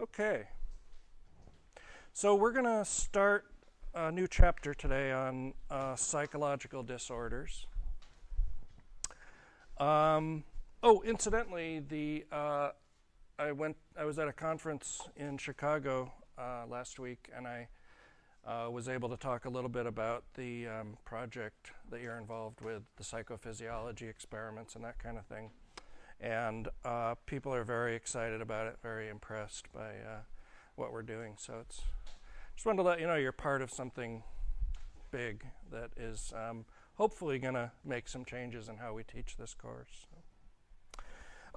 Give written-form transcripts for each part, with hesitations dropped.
Okay, so we're going to start a new chapter today on psychological disorders. Incidentally, I was at a conference in Chicago last week, and I was able to talk a little bit about the project that you're involved with, the psychophysiology experiments and that kind of thing. And people are very excited about it, very impressed by what we're doing. So just wanted to let you know you're part of something big that is hopefully going to make some changes in how we teach this course.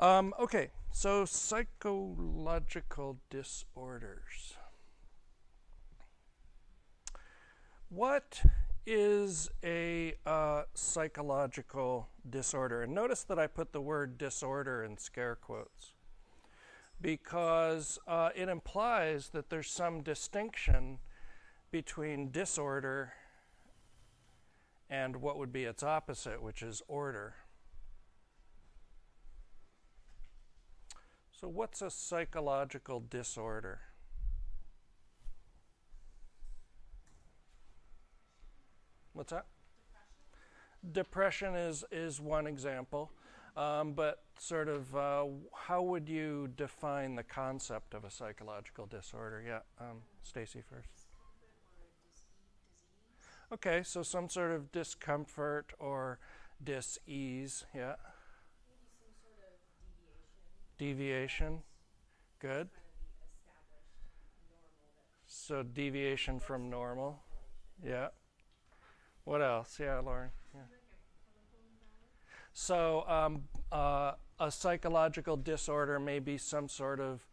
Okay, so psychological disorders. What is a psychological disorder? And notice that I put the word disorder in scare quotes because it implies that there's some distinction between disorder and what would be its opposite, which is order. So what's a psychological disorder? What's that? Depression is one example, but sort of how would you define the concept of a psychological disorder? Yeah, Stacy first. Okay, so some sort of discomfort or dis-ease, yeah. Maybe some sort of Deviation, good. kind of the established normal that So deviation from normal, yeah. What else? Yeah, Lauren. Yeah. like a chemical imbalance. So a psychological disorder may be some sort of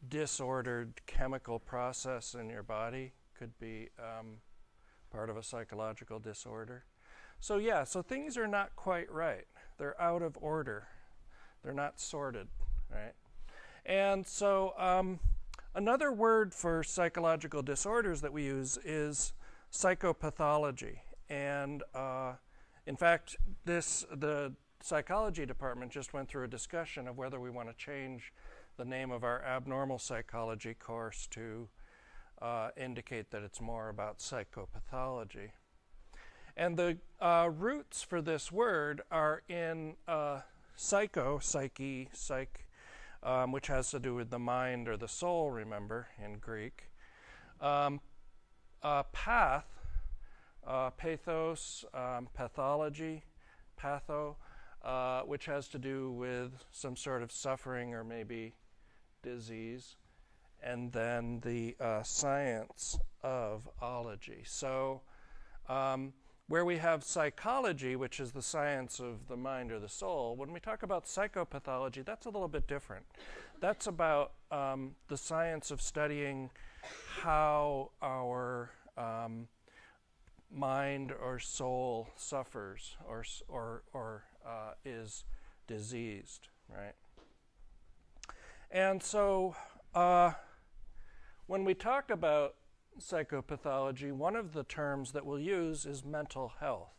disordered chemical process in your body. Could be part of a psychological disorder. So yeah, so things are not quite right. They're out of order. They're not sorted, right? And so another word for psychological disorders that we use is psychopathology. And in fact, the psychology department just went through a discussion of whether we want to change the name of our abnormal psychology course to indicate that it's more about psychopathology. And the roots for this word are in psyche, which has to do with the mind or the soul, remember, in Greek. Path, pathos, pathology, patho, which has to do with some sort of suffering or maybe disease, and then the science of ology. So where we have psychology, which is the science of the mind or the soul, when we talk about psychopathology, that's a little bit different. That's about the science of studying how our mind or soul suffers or is diseased, right? And so when we talk about psychopathology, one of the terms that we'll use is mental health,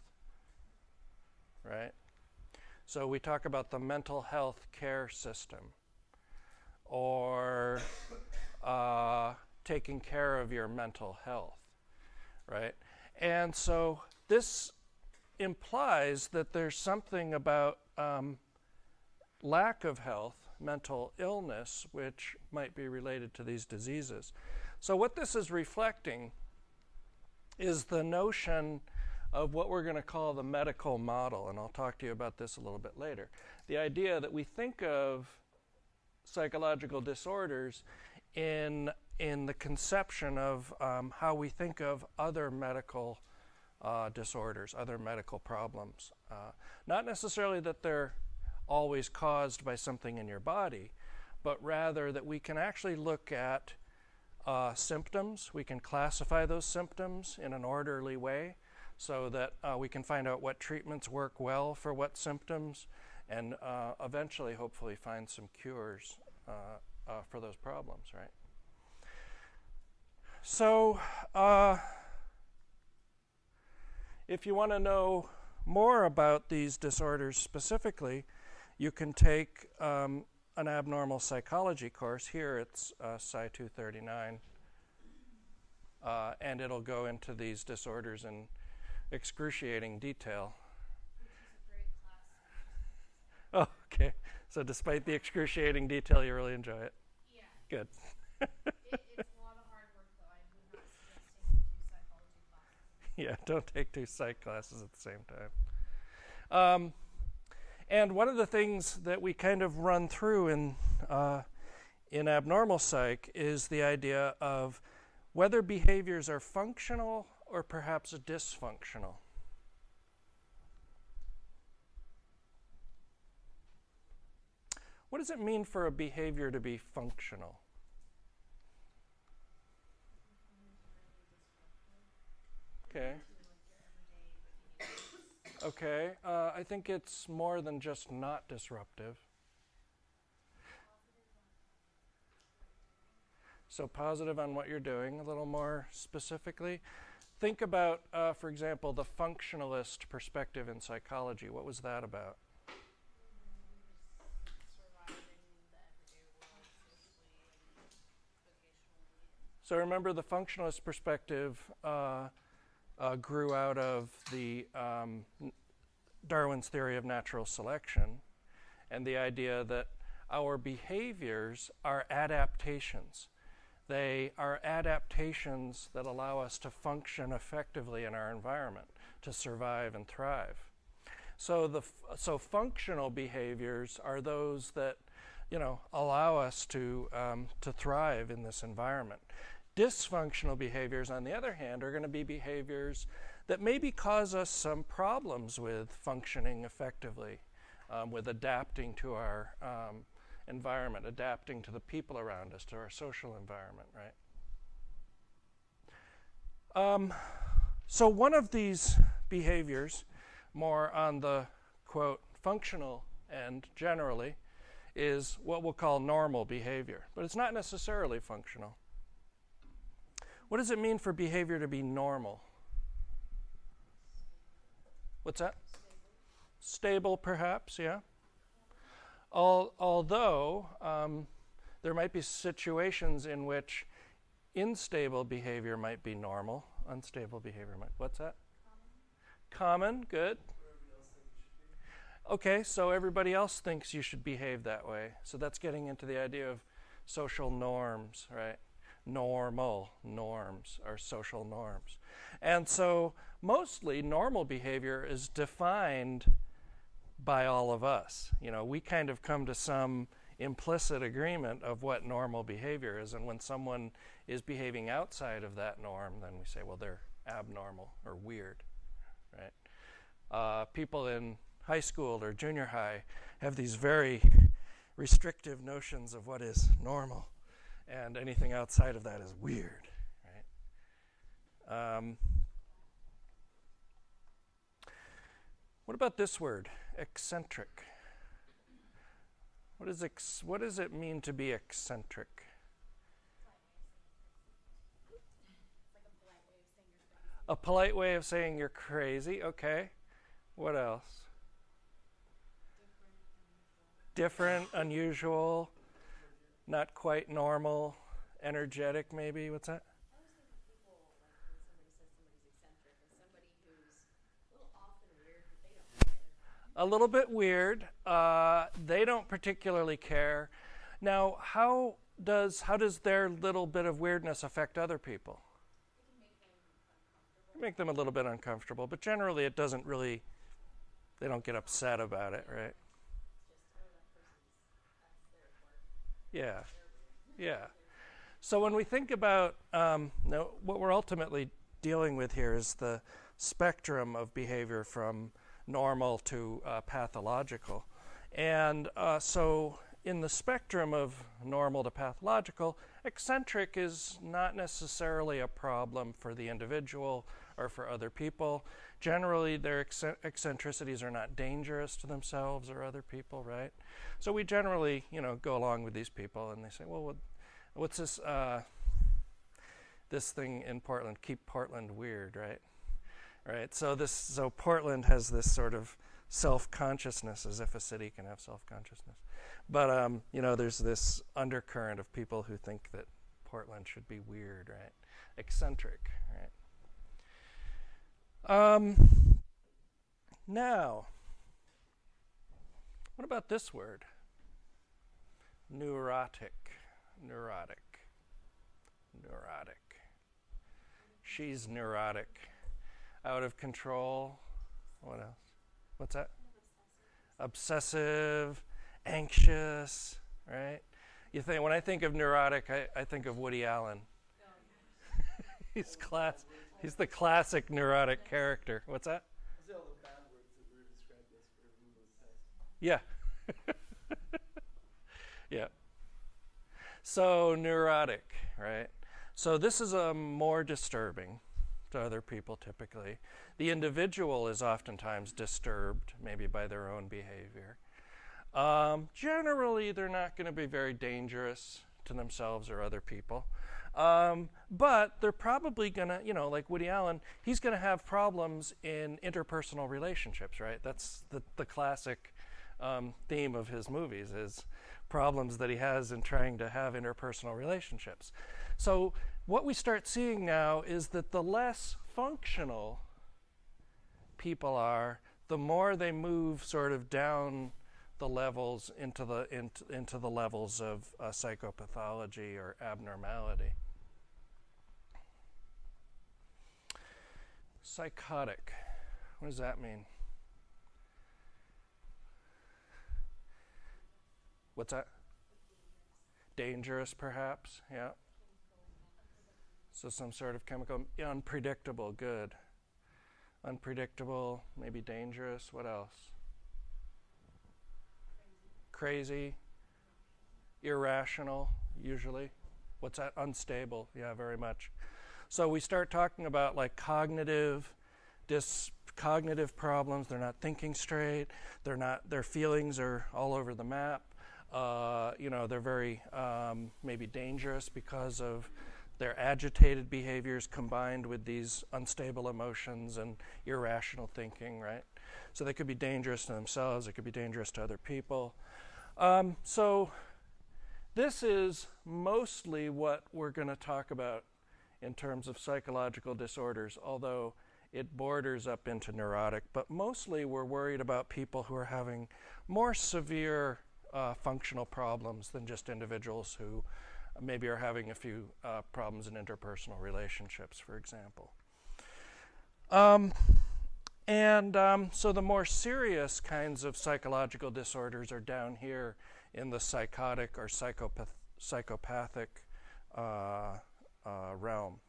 right? So we talk about the mental health care system or taking care of your mental health, right? And so this implies that there's something about lack of health, mental illness, which might be related to these diseases. So what this is reflecting is the notion of what we're going to call the medical model, and I'll talk to you about this a little bit later. The idea that we think of psychological disorders in the conception of how we think of other medical disorders, other medical problems. Not necessarily that they're always caused by something in your body, but rather that we can actually look at symptoms. We can classify those symptoms in an orderly way so that we can find out what treatments work well for what symptoms and eventually, hopefully, find some cures for those problems, right? So if you want to know more about these disorders specifically, you can take an abnormal psychology course. Here it's Sci 239, and it'll go into these disorders in excruciating detail. Which is a great class. Oh, okay. So despite the excruciating detail, you really enjoy it. Yeah. Good. It's a lot of hard work, though. I would not suggest taking 2 psychology classes. Yeah, don't take 2 psych classes at the same time. And one of the things that we kind of run through in abnormal psych is the idea of whether behaviors are functional or perhaps dysfunctional. What does it mean for a behavior to be functional? Okay. Okay. I think it's more than just not disruptive. So positive on what you're doing, a little more specifically. Think about, for example, the functionalist perspective in psychology. What was that about? So remember, the functionalist perspective grew out of the Darwin's theory of natural selection, and the idea that our behaviors are adaptations. They are adaptations that allow us to function effectively in our environment, to survive and thrive. So so functional behaviors are those that, allow us to thrive in this environment. Dysfunctional behaviors, on the other hand, are going to be behaviors that maybe cause us some problems with functioning effectively, with adapting to our environment, adapting to the people around us, to our social environment, right? So one of these behaviors, more on the, quote, functional end generally, is what we'll call normal behavior. But it's not necessarily functional. What does it mean for behavior to be normal? What's that? Stable, perhaps, yeah. Although there might be situations in which unstable behavior might be normal, unstable behavior might. What's that? Common, good. Okay, so everybody else thinks you should behave that way. So that's getting into the idea of social norms, right? Normal norms are social norms. And so mostly normal behavior is defined by all of us. We kind of come to some implicit agreement of what normal behavior is, and when someone is behaving outside of that norm, then we say, well, they're abnormal or weird, right? People in high school or junior high have these very restrictive notions of what is normal, and anything outside of that is weird, right? What about this word, eccentric? What does it mean to be eccentric? A polite way of saying you're crazy, okay. What else? Different, unusual, not quite normal, energetic maybe. What's that? I always think of people, like when somebody says somebody's eccentric, as somebody who's a little off and weird, but they don't care. A little bit weird. They don't particularly care. Now, how does their little bit of weirdness affect other people? It can make them uncomfortable. Make them a little bit uncomfortable, but generally it doesn't really, they don't get upset about it, right? Yeah, yeah. So when we think about, what we're ultimately dealing with here is the spectrum of behavior from normal to pathological. And so in the spectrum of normal to pathological, eccentric is not necessarily a problem for the individual or for other people. Generally, their eccentricities are not dangerous to themselves or other people, right? So we generally, go along with these people, and they say, well, what's this this thing in Portland? Keep Portland weird, right? Right. So Portland has this sort of self-consciousness, as if a city can have self-consciousness. But, there's this undercurrent of people who think that Portland should be weird, right? Eccentric, right? Now, what about this word? Neurotic. She's neurotic. Out of control. What else? What's that? Obsessive, anxious, right? When I think of neurotic, I think of Woody Allen. He's the classic neurotic character. What's that? Those are all the bad words that were described as for Google's test. Yeah. Yeah. So neurotic, right? So this is more disturbing to other people typically. The individual is oftentimes disturbed, maybe by their own behavior. Generally, they're not going to be very dangerous to themselves or other people. But they're probably going to, like Woody Allen, he's going to have problems in interpersonal relationships, right? That's the classic theme of his movies is problems that he has in trying to have interpersonal relationships. So what we start seeing now is that the less functional people are, the more they move sort of down the levels into the levels of psychopathology or abnormality. Psychotic. What does that mean? What's that? Dangerous, perhaps. Yeah. So some sort of chemical. Unpredictable. Good. Unpredictable. Maybe dangerous. What else? Crazy. Irrational. Usually. What's that? Unstable. Yeah, very much. So we start talking about like cognitive problems. They're not thinking straight. Their feelings are all over the map. They're very maybe dangerous because of their agitated behaviors combined with these unstable emotions and irrational thinking, right? So they could be dangerous to themselves. They could be dangerous to other people. So this is mostly what we're going to talk about in terms of psychological disorders, although it borders up into neurotic. But mostly we're worried about people who are having more severe functional problems than just individuals who maybe are having a few problems in interpersonal relationships, for example. So the more serious kinds of psychological disorders are down here in the psychotic or psychopathic realm.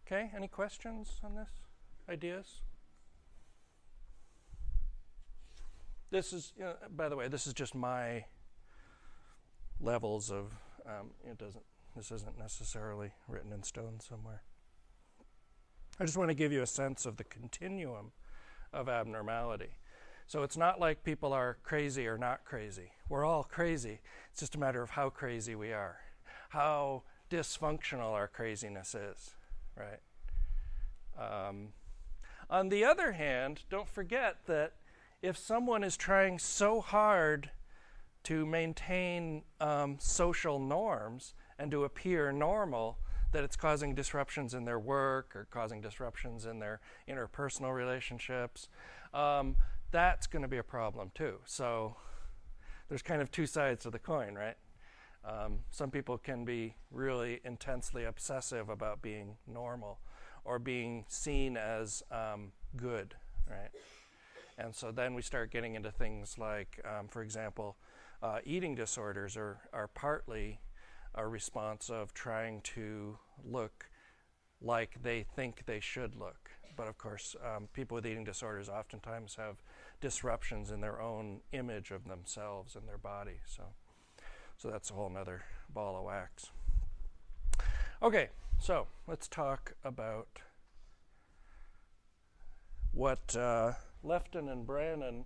Okay, any questions on this? Ideas? This is, by the way, this is just my levels of, this isn't necessarily written in stone somewhere. I just want to give you a sense of the continuum of abnormality. So it's not like people are crazy or not crazy. We're all crazy. It's just a matter of how crazy we are, how dysfunctional our craziness is, right? On the other hand, don't forget that if someone is trying so hard to maintain social norms and to appear normal that it's causing disruptions in their work or causing disruptions in their interpersonal relationships, that's going to be a problem too. So there's kind of two sides to the coin, right? Some people can be really intensely obsessive about being normal or being seen as good, right? And so then we start getting into things like, for example, eating disorders are partly a response of trying to look like they think they should look. But of course, people with eating disorders oftentimes have disruptions in their own image of themselves and their body. So that's a whole nother ball of wax. Okay, so let's talk about what Lefton and Brannon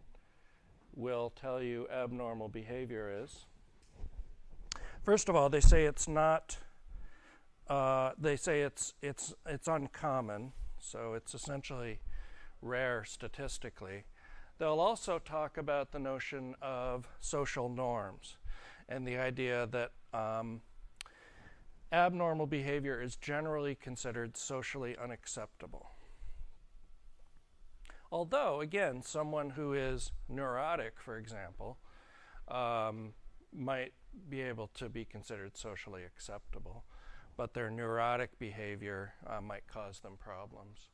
will tell you abnormal behavior is. First of all, they say it's not. They say it's uncommon. So it's essentially rare statistically. They'll also talk about the notion of social norms and the idea that abnormal behavior is generally considered socially unacceptable. Although, again, someone who is neurotic, for example, might be able to be considered socially acceptable, but their neurotic behavior might cause them problems.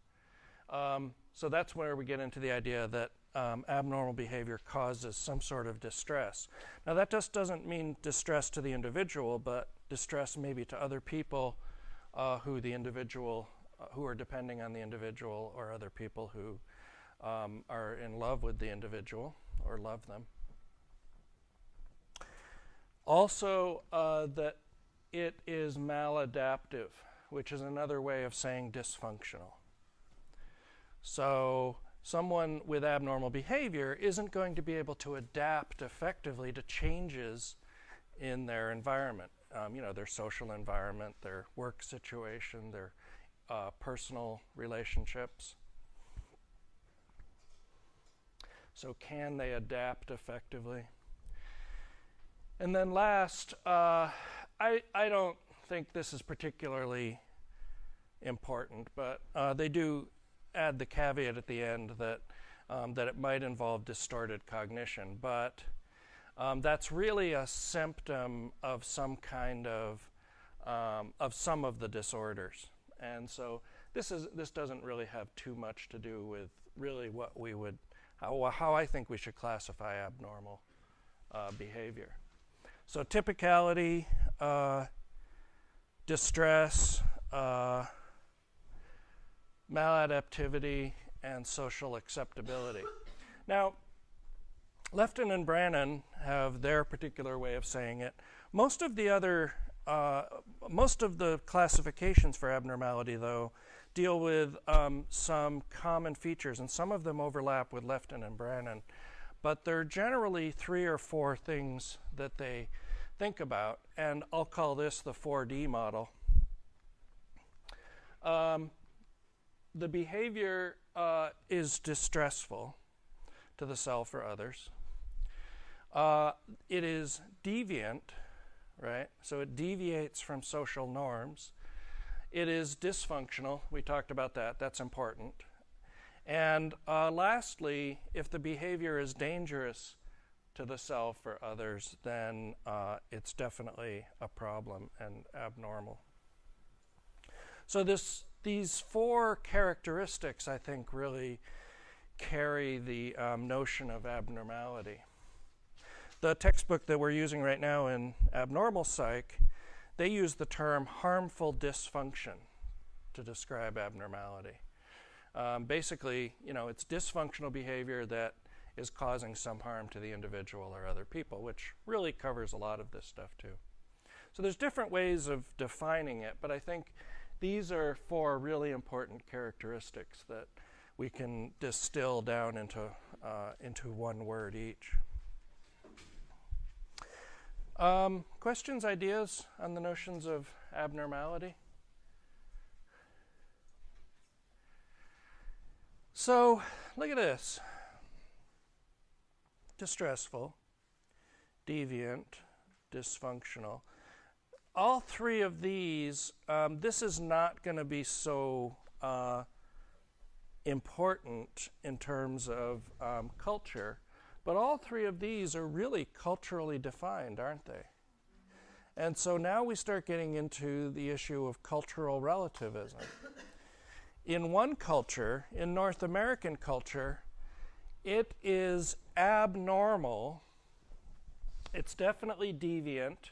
So that's where we get into the idea that abnormal behavior causes some sort of distress. Now that just doesn't mean distress to the individual, but distress maybe to other people who are depending on the individual, or other people who are in love with the individual or love them. Also, that it is maladaptive, which is another way of saying dysfunctional. So someone with abnormal behavior isn't going to be able to adapt effectively to changes in their environment, their social environment, their work situation, their personal relationships. So can they adapt effectively? And then last, I don't think this is particularly important, but they do add the caveat at the end that it might involve distorted cognition, but that's really a symptom of some kind of some of the disorders. And so this doesn't really have too much to do with really what we would, how I think we should classify abnormal behavior. So typicality, distress, maladaptivity, and social acceptability. Now, Lefton and Brannon have their particular way of saying it. Most of the classifications for abnormality, though, deal with some common features, and some of them overlap with Lefton and Brannon. But there are generally 3 or 4 things that they think about, and I'll call this the 4D model. The behavior is distressful to the self or others. It is deviant, right? So it deviates from social norms. It is dysfunctional. We talked about that. That's important. And lastly, if the behavior is dangerous to the self or others, then it's definitely a problem and abnormal. So these 4 characteristics, I think, really carry the notion of abnormality. The textbook that we're using right now in Abnormal Psych, they use the term harmful dysfunction to describe abnormality. Basically, it's dysfunctional behavior that is causing some harm to the individual or other people, which really covers a lot of this stuff too. So there's different ways of defining it, but I think these are 4 really important characteristics that we can distill down into one word each. Questions, ideas on the notions of abnormality? So, look at this. Distressful, deviant, dysfunctional. All 3 of these, this is not going to be so important in terms of culture, but all 3 of these are really culturally defined, aren't they? And so now we start getting into the issue of cultural relativism. In one culture, in North American culture, it is abnormal. It's definitely deviant.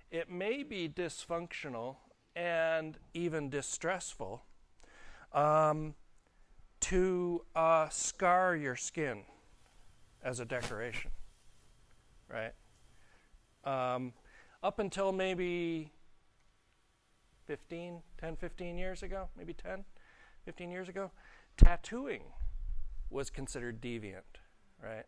It may be dysfunctional and even distressful to scar your skin as a decoration, right? Up until maybe 10, 15 years ago, maybe 10, 15 years ago, tattooing was considered deviant, right?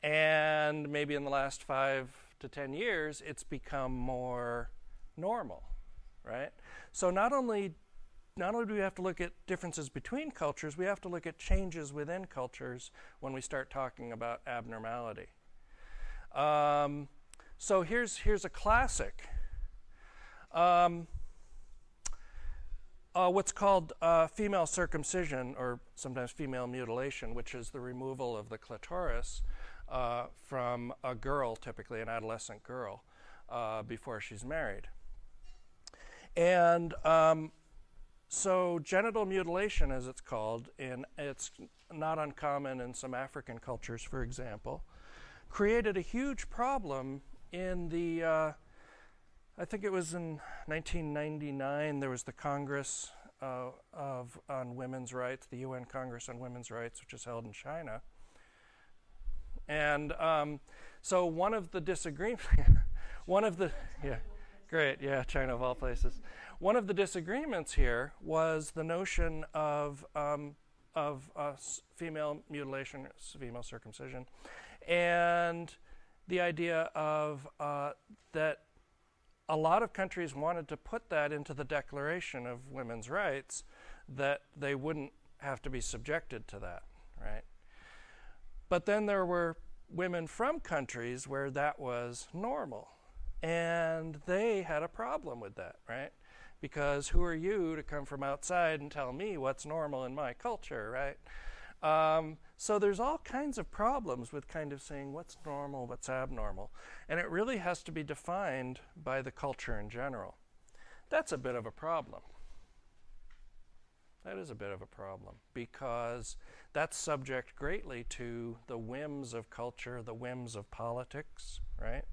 And maybe in the last 5 to 10 years, it's become more normal, right? So not only not only do we have to look at differences between cultures, we have to look at changes within cultures when we start talking about abnormality. So here's a classic. What's called female circumcision, or sometimes female mutilation, which is the removal of the clitoris from a girl, typically an adolescent girl, before she's married. And so genital mutilation, as it's called, it's not uncommon in some African cultures, for example, created a huge problem in the, I think it was in 1999, there was the Congress on Women's Rights, the UN Congress on Women's Rights, which is held in China. And so one of the disagreements, China of all places. One of the disagreements here was the notion of female mutilation, female circumcision, and the idea of that a lot of countries wanted to put that into the Declaration of Women's Rights, that they wouldn't have to be subjected to that, right? But then there were women from countries where that was normal, and they had a problem with that, right? Because who are you to come from outside and tell me what's normal in my culture, right? So there's all kinds of problems with kind of saying what's normal, what's abnormal. And it really has to be defined by the culture in general. That's a bit of a problem. That is a bit of a problem, because that's subject greatly to the whims of culture, the whims of politics, right?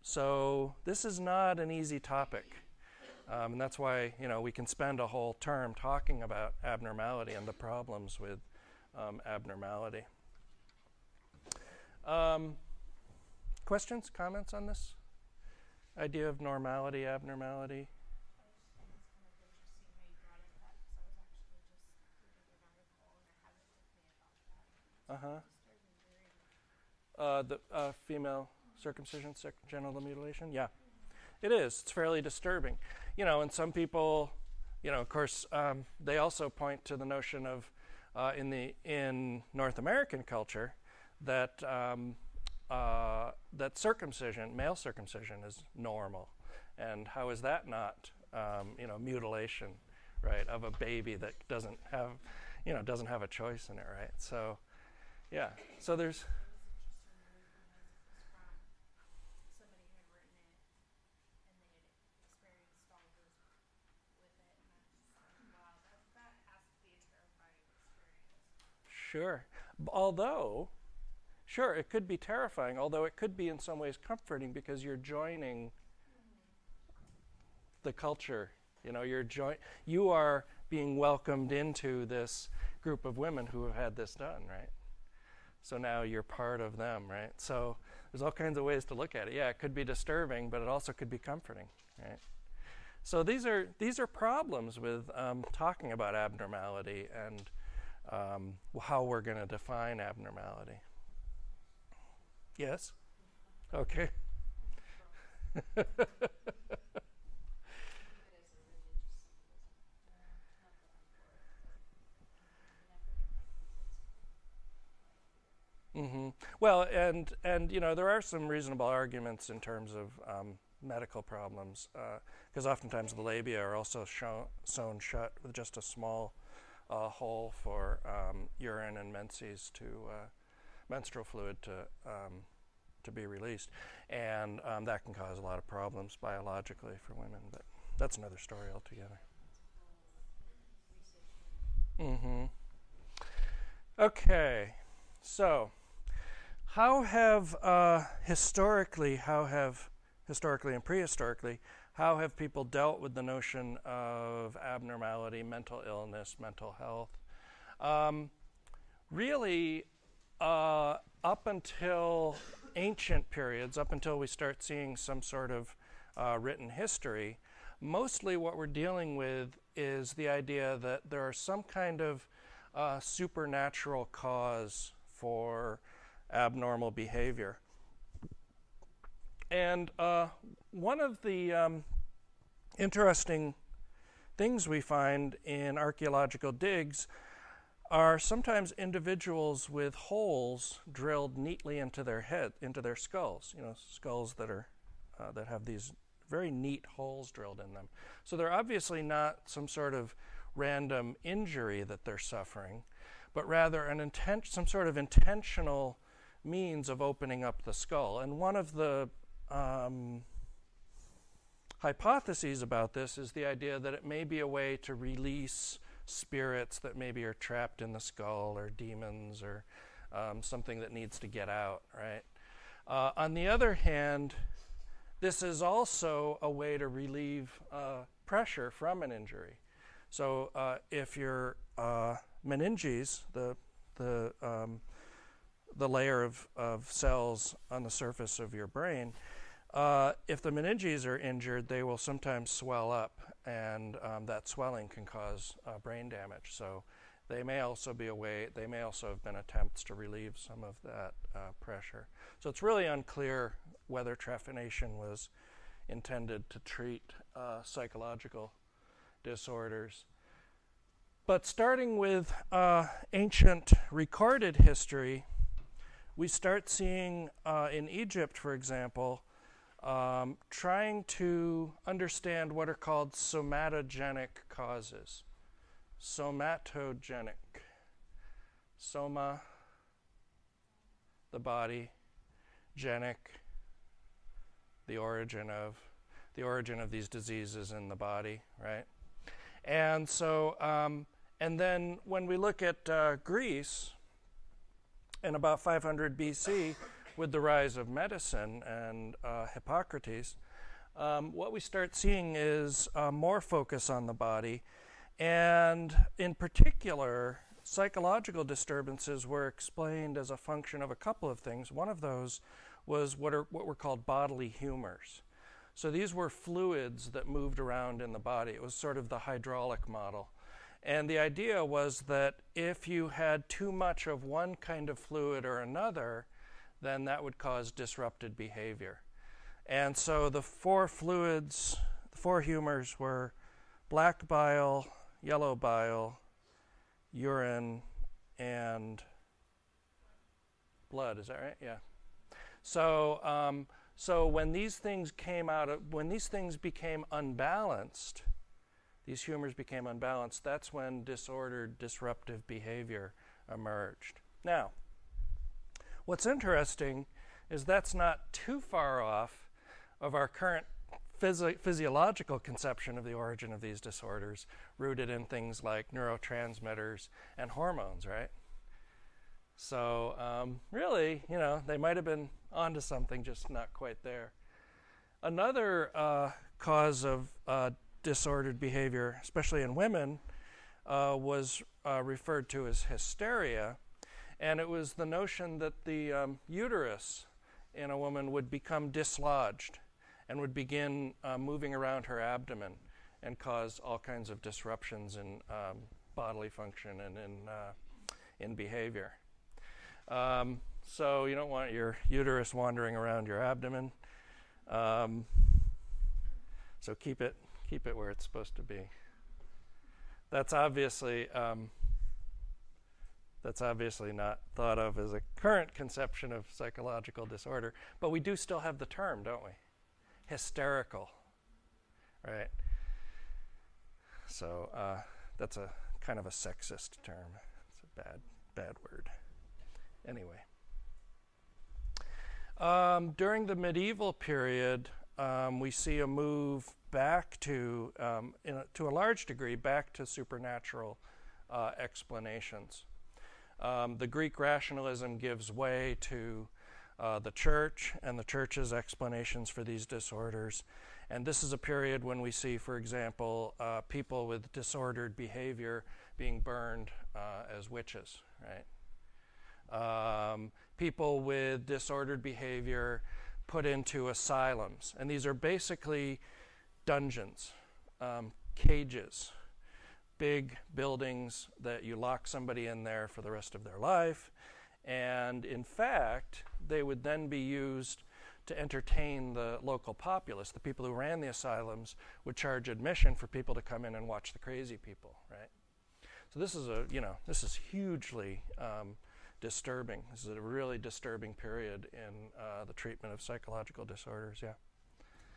So this is not an easy topic. And that's why, we can spend a whole term talking about abnormality and the problems with abnormality. Questions, comments on this idea of normality, abnormality? The female circumcision, genital mutilation? Yeah, it is. It's fairly disturbing. And some people, of course, they also point to the notion of, in North American culture, that that circumcision, male circumcision, is normal. And how is that not, mutilation, right, of a baby that doesn't have a choice in it, right? So, yeah. So there's. Sure. Although, it could be terrifying, although it could be in some ways comforting, because you're joining the culture. You are being welcomed into this group of women who have had this done, right? So now you're part of them, right? So there's all kinds of ways to look at it. Yeah, it could be disturbing, but it also could be comforting, right? So these are problems with talking about abnormality and how we're going to define abnormality. Yes? Okay. Well, and there are some reasonable arguments in terms of medical problems, because oftentimes the labia are also sewn shut with just a small hole for urine and menstrual fluid to be released, and that can cause a lot of problems biologically for women. But that's another story altogether. Okay, so how have historically and prehistorically, how have people dealt with the notion of abnormality, mental illness, mental health? Really, up until ancient periods, up until we start seeing some sort of written history, mostly what we're dealing with is the idea that there are some kind of supernatural cause for abnormal behavior. And one of the interesting things we find in archaeological digs are sometimes individuals with holes drilled neatly into their head, into their skulls. Skulls that are that have these very neat holes drilled in them. So they're obviously not some sort of random injury that they're suffering, but rather some sort of intentional means of opening up the skull. And one of the hypotheses about this is the idea that it may be a way to release spirits that maybe are trapped in the skull, or demons, or something that needs to get out, right? On the other hand, this is also a way to relieve pressure from an injury. So if your meninges, the layer of cells on the surface of your brain, if the meninges are injured, they will sometimes swell up, and that swelling can cause brain damage. So they may also have been attempts to relieve some of that pressure. So it's really unclear whether trephination was intended to treat psychological disorders. But starting with ancient recorded history, we start seeing in Egypt, for example, trying to understand what are called somatogenic causes. Somatogenic. Soma, the body, genic, the origin of these diseases in the body, right? And so, and then when we look at Greece, in about 500 BC, with the rise of medicine and Hippocrates, what we start seeing is more focus on the body, and in particular, psychological disturbances were explained as a function of a couple of things. One of those was what were called bodily humors. So these were fluids that moved around in the body. It was sort of the hydraulic model. And the idea was that if you had too much of one kind of fluid or another, then that would cause disrupted behavior. And so the four humors were black bile, yellow bile, urine, and blood. Is that right? Yeah. So, so when these things became unbalanced, these humors became unbalanced, that's when disordered, disruptive behavior emerged. Now, what's interesting is that's not too far off of our current physiological conception of the origin of these disorders, rooted in things like neurotransmitters and hormones, right? So really, they might have been onto something, just not quite there. Another cause of disordered behavior, especially in women, was referred to as hysteria, and it was the notion that the uterus in a woman would become dislodged and would begin moving around her abdomen and cause all kinds of disruptions in bodily function and in behavior. So you don't want your uterus wandering around your abdomen. So keep it where it's supposed to be. That's obviously not thought of as a current conception of psychological disorder, but we do still have the term, don't we? Hysterical, right? So that's a kind of a sexist term. It's a bad word. Anyway, during the medieval period, we see a move back to a large degree, back to supernatural explanations. The Greek rationalism gives way to the church and the church's explanations for these disorders. And this is a period when we see, for example, people with disordered behavior being burned as witches, right? People with disordered behavior put into asylums. And these are basically dungeons, cages, big buildings that you lock somebody in there for the rest of their life. And in fact, they would then be used to entertain the local populace. The people who ran the asylums would charge admission for people to come in and watch the crazy people, right? So this is this is hugely disturbing. This is a really disturbing period in the treatment of psychological disorders. Yeah.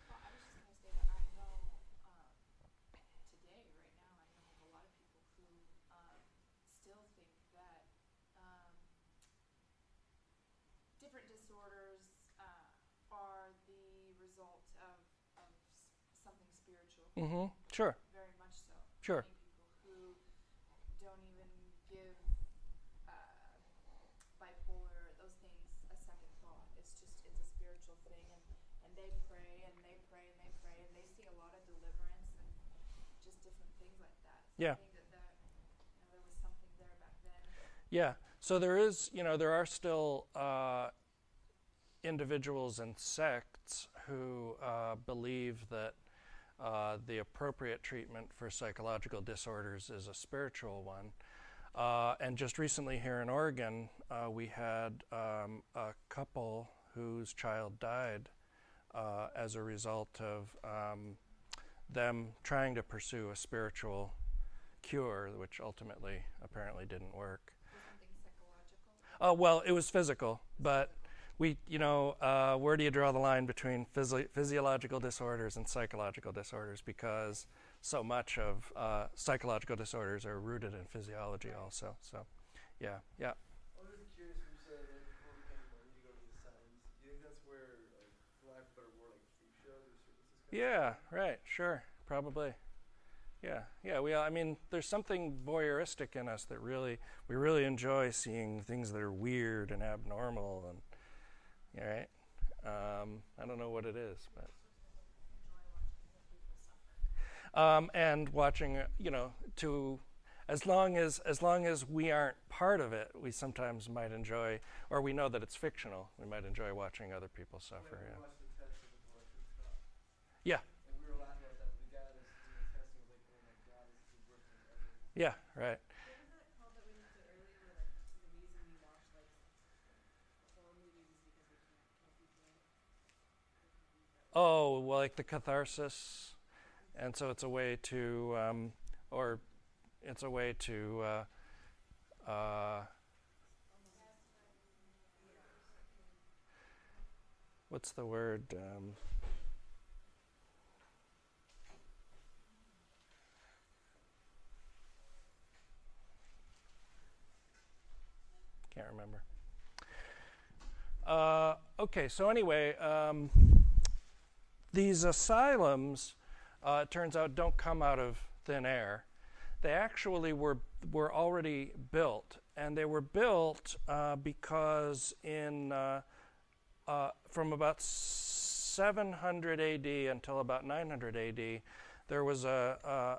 Well, I was just going to say that I know today, right now, I know of a lot of people who still think that different disorders are the result of something spiritual. Mm-hmm. Sure. Very much so. Sure. Many people who don't even give bipolar, those things, a second thought. It's a spiritual thing, and they pray and they pray and they pray, and they see a lot of deliverance and just different things like that. So Yeah. I think that there was something there back then. Yeah. So there is, there are still individuals and sects who believe that the appropriate treatment for psychological disorders is a spiritual one. And just recently here in Oregon, we had a couple whose child died as a result of them trying to pursue a spiritual cure, which ultimately apparently didn't work. Was something psychological? Well, it was physical, but where do you draw the line between physiological disorders and psychological disorders? Because so much of psychological disorders are rooted in physiology also. So, yeah. I was just curious when you said that before we came on, you go to the asylums. Do you think that's where, like, for lack of a better word, like freak shows or circuses come Yeah, from? right, sure, probably. Yeah. There's something voyeuristic in us that we really enjoy seeing things that are weird and abnormal, and right. I don't know what it is, but and watching, as long as we aren't part of it, we sometimes might enjoy, or we know that it's fictional. We might enjoy watching other people suffer. We Yeah. watched the test of the electric shock. Yeah. And we were laughing about that, but the guy that's doing the testing was like, oh my god, this is the worst thing ever. Yeah. Right. What was that called that we looked at earlier, where like the reason we watch like horror movies is because we can't kill people? Oh, well, like the catharsis, and so it's a way to, what's the word? Can't remember. Okay, so anyway, these asylums, it turns out, don't come out of thin air. They actually were already built, and they were built because from about 700 AD until about 900 AD, there was a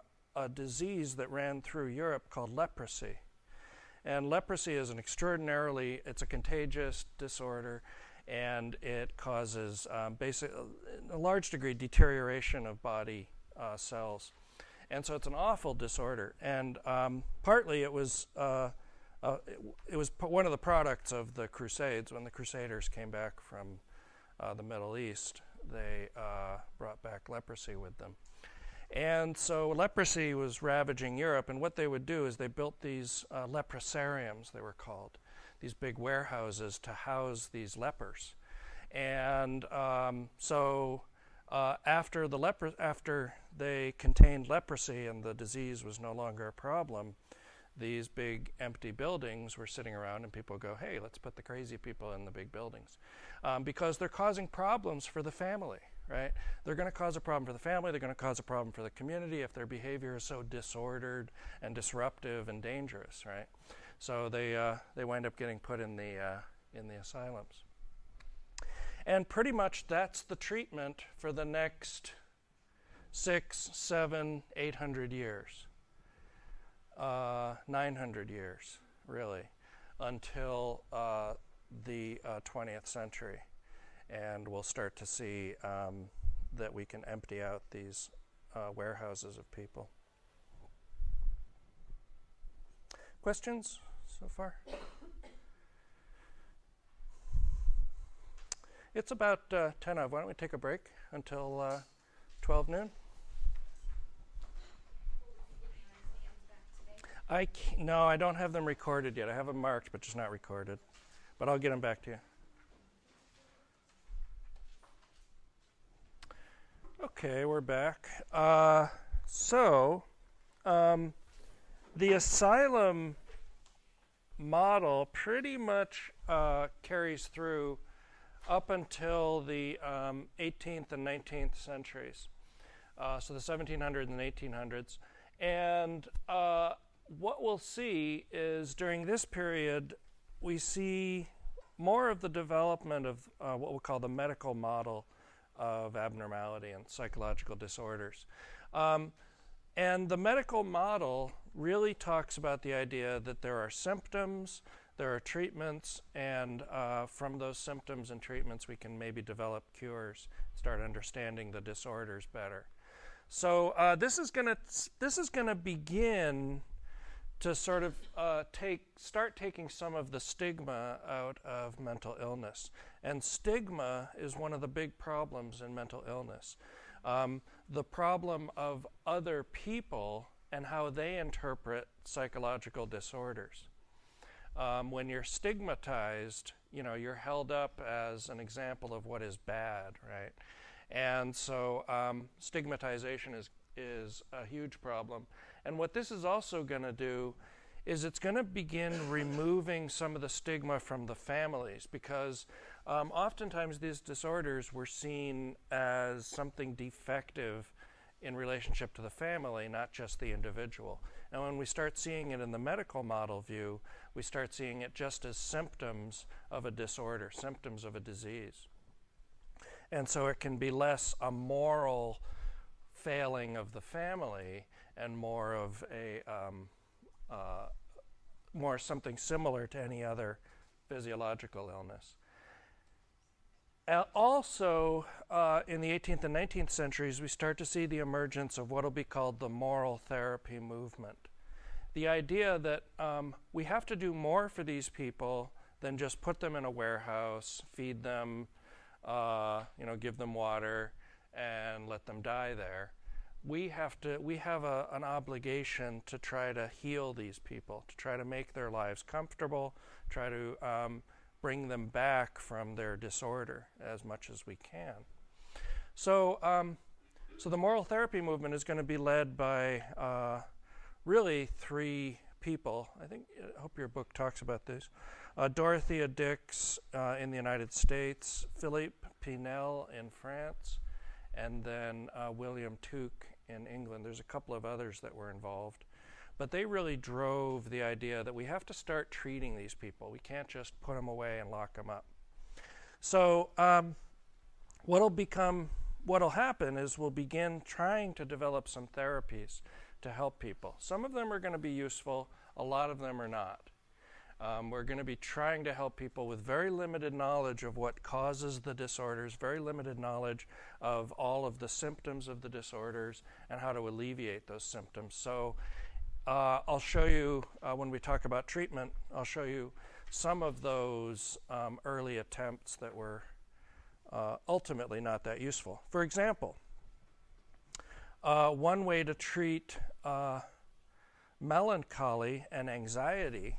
disease that ran through Europe called leprosy. And leprosy is it's a contagious disorder, and it causes a large degree deterioration of body cells. And so it's an awful disorder. And partly it was one of the products of the Crusades. When the Crusaders came back from the Middle East, they brought back leprosy with them. And so leprosy was ravaging Europe, and what they would do is they built these leprosariums, they were called, these big warehouses to house these lepers. And so after they contained leprosy and the disease was no longer a problem, these big empty buildings were sitting around, and people would go, hey, let's put the crazy people in the big buildings, because they're causing problems for the family. Right? They're going to cause a problem for the family. They're going to cause a problem for the community if their behavior is so disordered and disruptive and dangerous. Right? So they wind up getting put in the asylums. And pretty much that's the treatment for the next 600, 700, 800 years, 900 years, really, until the 20th century. And we'll start to see that we can empty out these warehouses of people. Questions so far? It's about 10 of. Why don't we take a break until 12 noon? No, I don't have them recorded yet. I have them marked, but just not recorded. But I'll get them back to you. Okay, we're back. The asylum model pretty much carries through up until the 18th and 19th centuries, so the 1700s and 1800s. And what we'll see is during this period, we see more of the development of what we'll call the medical model of abnormality and psychological disorders. And the medical model really talks about the idea that there are symptoms, there are treatments, and from those symptoms and treatments we can maybe develop cures, start understanding the disorders better. So this is gonna begin to sort of start taking some of the stigma out of mental illness. And stigma is one of the big problems in mental illness. The problem of other people and how they interpret psychological disorders. When you're stigmatized, you're held up as an example of what is bad, right? And so stigmatization is a huge problem. And what this is also going to do is it's going to begin removing some of the stigma from the families, because oftentimes these disorders were seen as something defective in relationship to the family, not just the individual. And when we start seeing it in the medical model view, we start seeing it just as symptoms of a disorder, symptoms of a disease. And so it can be less a moral failing of the family and more of a more something similar to any other physiological illness. Also, in the 18th and 19th centuries, we start to see the emergence of what will be called the moral therapy movement. The idea that we have to do more for these people than just put them in a warehouse, feed them, give them water, and let them die there. We have an obligation to try to heal these people, to try to make their lives comfortable, try to bring them back from their disorder as much as we can. So the moral therapy movement is going to be led by really three people. I hope your book talks about this. Dorothea Dix in the United States, Philippe Pinel in France, and then William Tuke in England. There's a couple of others that were involved. But they really drove the idea that we have to start treating these people. We can't just put them away and lock them up. So what'll happen is we'll begin trying to develop some therapies to help people. Some of them are going to be useful. A lot of them are not. We're going to be trying to help people with very limited knowledge of what causes the disorders, very limited knowledge of all of the symptoms of the disorders and how to alleviate those symptoms. So I'll show you, when we talk about treatment, I'll show you some of those early attempts that were ultimately not that useful. For example, one way to treat melancholy and anxiety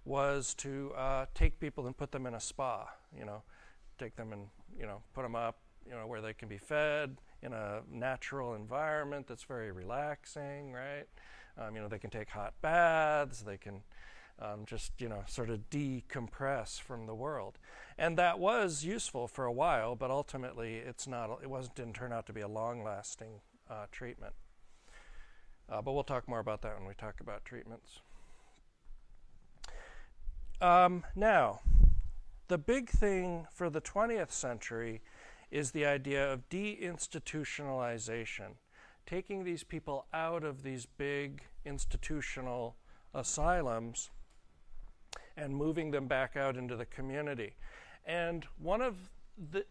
was to take people and put them in a spa, take them and, put them up, where they can be fed in a natural environment that's very relaxing, right? They can take hot baths, they can just, sort of decompress from the world. And that was useful for a while, but ultimately didn't turn out to be a long-lasting treatment. But we'll talk more about that when we talk about treatments. Now, the big thing for the 20th century is the idea of deinstitutionalization, taking these people out of these big institutional asylums and moving them back out into the community. And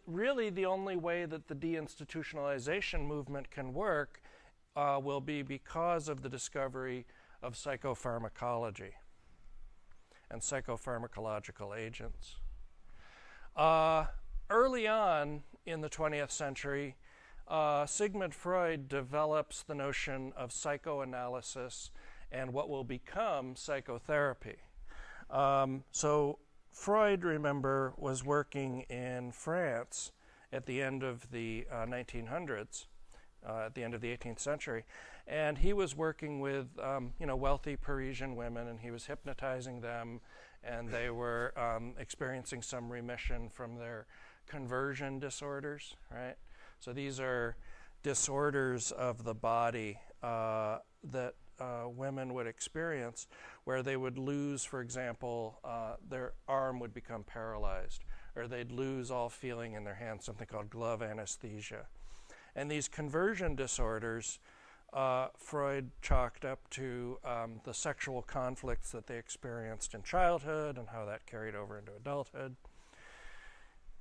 really the only way that the deinstitutionalization movement can work will be because of the discovery of psychopharmacology and psychopharmacological agents. Early early on in the 20th century, Sigmund Freud develops the notion of psychoanalysis and what will become psychotherapy. So Freud, remember, was working in France at the end of the 1900s, at the end of the 18th century, and he was working with wealthy Parisian women, and he was hypnotizing them, and they were experiencing some remission from their conversion disorders, right? So these are disorders of the body that women would experience, where they would lose, for example, their arm would become paralyzed, or they'd lose all feeling in their hand, something called glove anesthesia. And these conversion disorders, Freud chalked up to the sexual conflicts that they experienced in childhood and how that carried over into adulthood.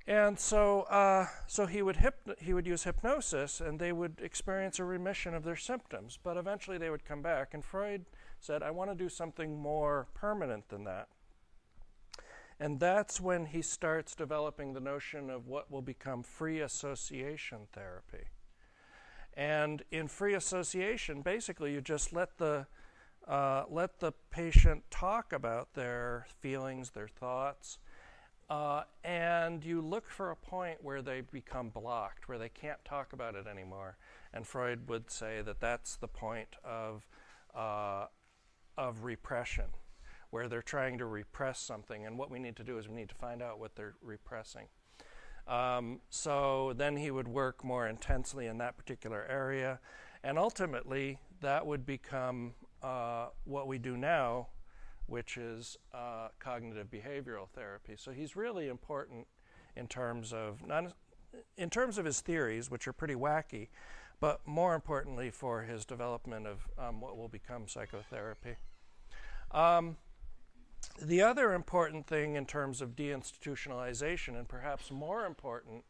And so he would use hypnosis, and they would experience a remission of their symptoms, but eventually they would come back. And Freud said, I want to do something more permanent than that. And that's when he starts developing the notion of what will become free association therapy. And in free association, basically you just let the patient talk about their feelings, their thoughts, and you look for a point where they become blocked, where they can't talk about it anymore. And Freud would say that that's the point of repression, where they're trying to repress something. And what we need to do is we need to find out what they're repressing. So then he would work more intensely in that particular area. And ultimately, that would become what we do now, which is cognitive behavioral therapy. So he's really important in terms of his theories, which are pretty wacky, but more importantly for his development of what will become psychotherapy. The other important thing in terms of deinstitutionalization, and perhaps more important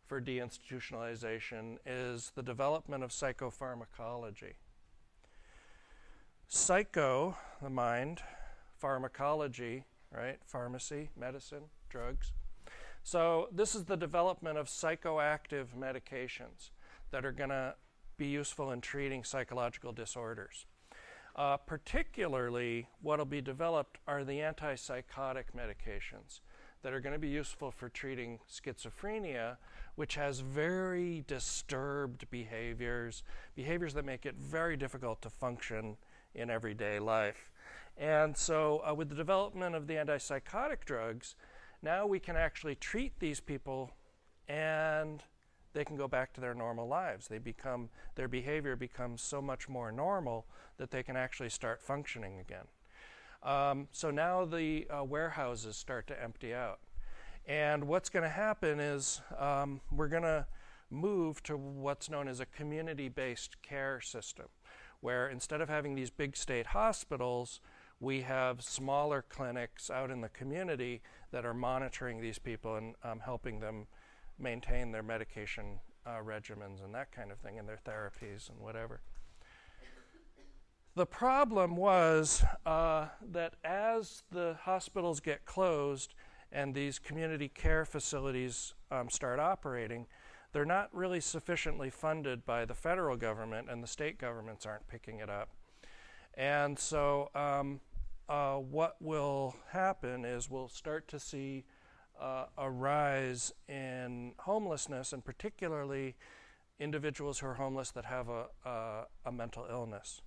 for deinstitutionalization, is the development of psychopharmacology. Psycho, the mind, pharmacology, right? Pharmacy, medicine, drugs. So this is the development of psychoactive medications that are going to be useful in treating psychological disorders. Particularly, what will be developed are the antipsychotic medications that are going to be useful for treating schizophrenia, which has very disturbed behaviors that make it very difficult to function in everyday life. And so with the development of the antipsychotic drugs, now we can actually treat these people and they can go back to their normal lives. Their behavior becomes so much more normal that they can actually start functioning again. So now the warehouses start to empty out. And what's going to happen is we're going to move to what's known as a community-based care system, where instead of having these big state hospitals, we have smaller clinics out in the community that are monitoring these people and helping them maintain their medication regimens and that kind of thing, and their therapies and whatever. The problem was that as the hospitals get closed and these community care facilities start operating, they're not really sufficiently funded by the federal government, and the state governments aren't picking it up. And so what will happen is we'll start to see a rise in homelessness, and particularly individuals who are homeless that have a mental illness.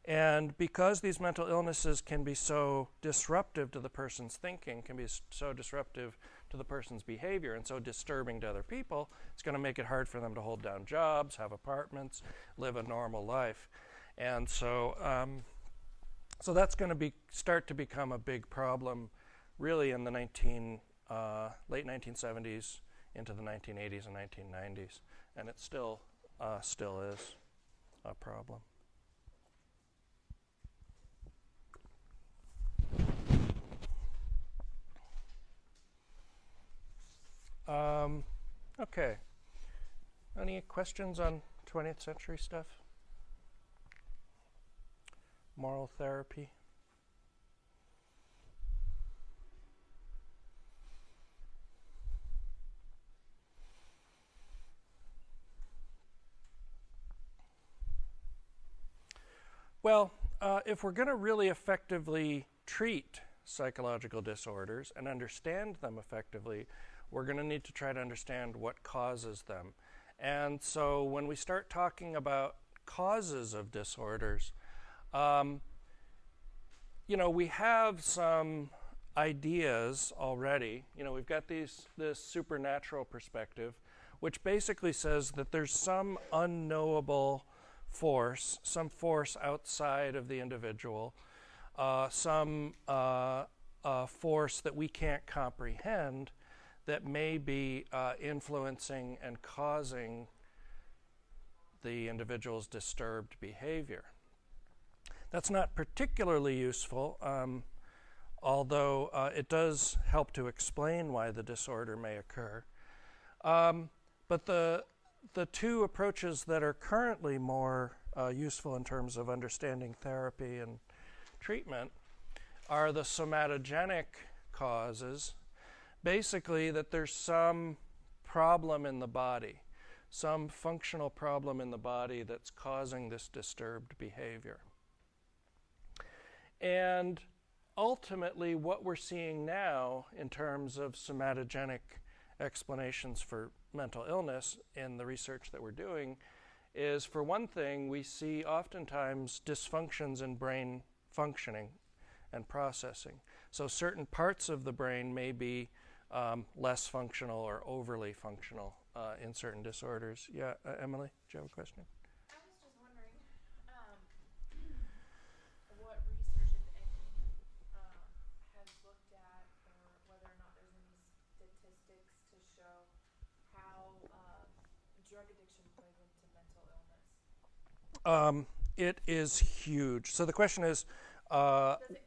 And because these mental illnesses can be so disruptive to the person's thinking, can be so disruptive to the person's behavior, and so disturbing to other people, it's going to make it hard for them to hold down jobs, have apartments, live a normal life. And so so that's going to start to become a big problem really in the late 1970s into the 1980s and 1990s. And it still is a problem. Okay. Any questions on 20th century stuff? Moral therapy? Well, if we're going to really effectively treat psychological disorders and understand them effectively, we're going to need to try to understand what causes them. And so when we start talking about causes of disorders, we have some ideas already. We've got this supernatural perspective, which basically says that there's some unknowable force, some force outside of the individual, some force that we can't comprehend that may be influencing and causing the individual's disturbed behavior. That's not particularly useful, although it does help to explain why the disorder may occur. But the two approaches that are currently more useful in terms of understanding therapy and treatment are the somatogenic causes, basically that there's some problem in the body, some functional problem in the body that's causing this disturbed behavior. And ultimately, what we're seeing now in terms of somatogenic explanations for mental illness in the research that we're doing is, for one thing, we see oftentimes dysfunctions in brain functioning and processing. So certain parts of the brain may be less functional or overly functional in certain disorders. Yeah, Emily, do you have a question? I was just wondering what research, if any, has looked at, or whether or not there's any statistics to show how drug addiction plays into mental illness. It is huge. So the question is, Can it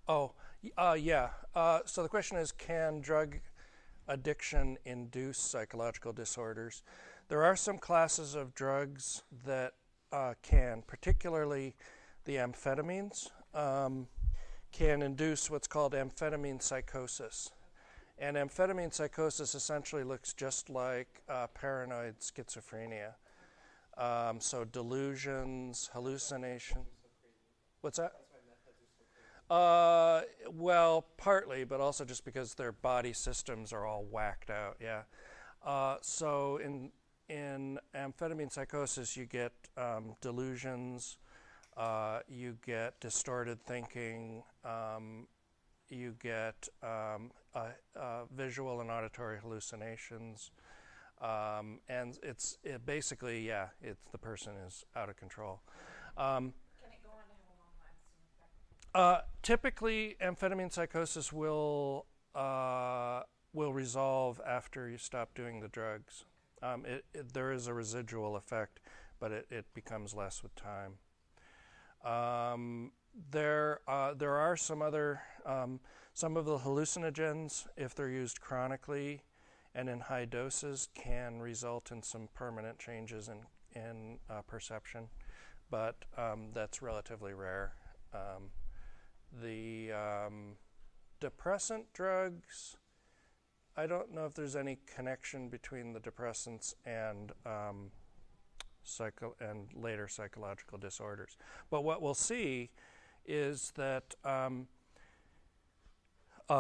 induce? yeah. So the question is, can drug addiction induce psychological disorders? There are some classes of drugs that can, particularly the amphetamines, can induce what's called amphetamine psychosis. And amphetamine psychosis essentially looks just like paranoid schizophrenia. So delusions, hallucination. What's that? Well, partly, but also just because their body systems are all whacked out. Yeah. So in amphetamine psychosis, you get delusions, you get distorted thinking, you get visual and auditory hallucinations, and it's basically the person is out of control. Can it go on to have a long-lasting effect? Typically, amphetamine psychosis will resolve after you stop doing the drugs. There is a residual effect, but it becomes less with time. There are some other some of the hallucinogens, if they're used chronically and in high doses, can result in some permanent changes in perception, but that's relatively rare. The depressant drugs, I don't know if there's any connection between the depressants and later psychological disorders. But what we'll see is that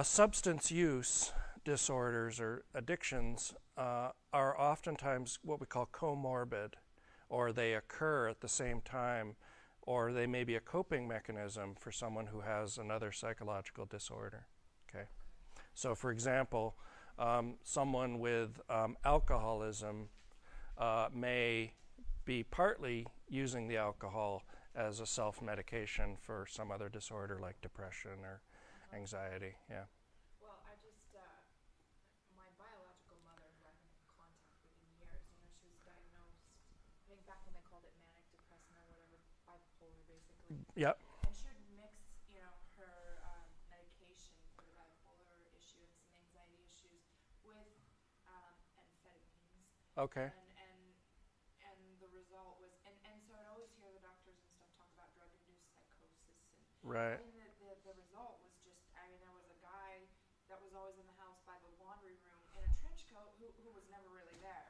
substance use disorders or addictions are oftentimes what we call comorbid, or they occur at the same time, or they may be a coping mechanism for someone who has another psychological disorder. Okay, so for example, someone with alcoholism may be partly using the alcohol as a self-medication for some other disorder like depression or anxiety. Yeah. Well, my biological mother, who I haven't been in contact with in years, she was diagnosed, I think back when they called it manic depressant or whatever, bipolar basically. Yep. And she would mix, her medication for the bipolar issue and some anxiety issues with amphetamines. Okay. And the result was, and so I'd always hear the doctors and stuff talk about drug-induced psychosis. Right. The result was just, there was a guy that was always in the house by the laundry room in a trench coat who was never really there.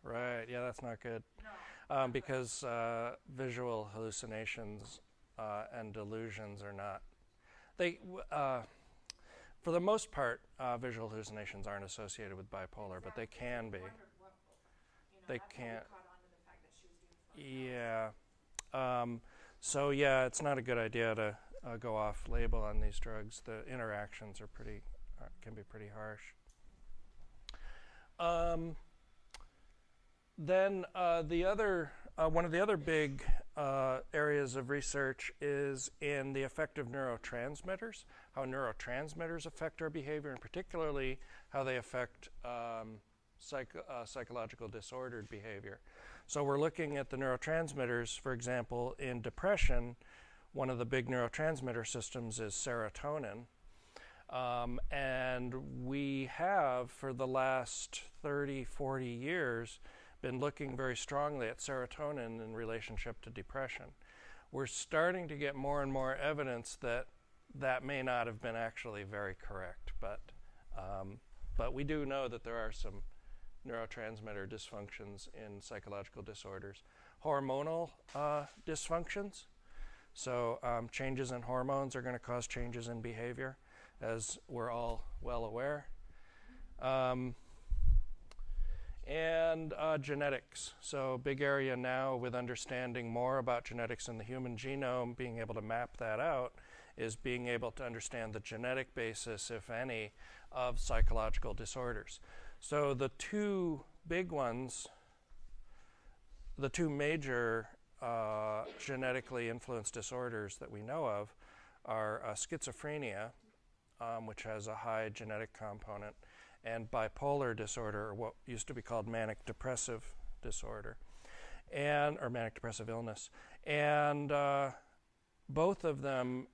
Right. Yeah, that's not good. No. because visual hallucinations and delusions are not. For the most part, visual hallucinations aren't associated with bipolar, but they can be. They can't. Yeah. So yeah, it's not a good idea to go off label on these drugs. The interactions are can be pretty harsh. Then one of the other big areas of research is in the effect of neurotransmitters, how neurotransmitters affect our behavior, and particularly how they affect psychological disordered behavior. So we're looking at the neurotransmitters, for example, in depression. One of the big neurotransmitter systems is serotonin. And we have, for the last 30, 40 years, been looking very strongly at serotonin in relationship to depression. We're starting to get more and more evidence that that may not have been actually very correct, but we do know that there are some neurotransmitter dysfunctions in psychological disorders. Hormonal dysfunctions, so changes in hormones are going to cause changes in behavior, as we're all well aware. And genetics. So big area now with understanding more about genetics in the human genome, being able to map that out, is being able to understand the genetic basis, if any, of psychological disorders. So the two big ones, the two major genetically influenced disorders that we know of are schizophrenia, which has a high genetic component, and bipolar disorder, or what used to be called manic depressive disorder, or manic depressive illness. And both of them,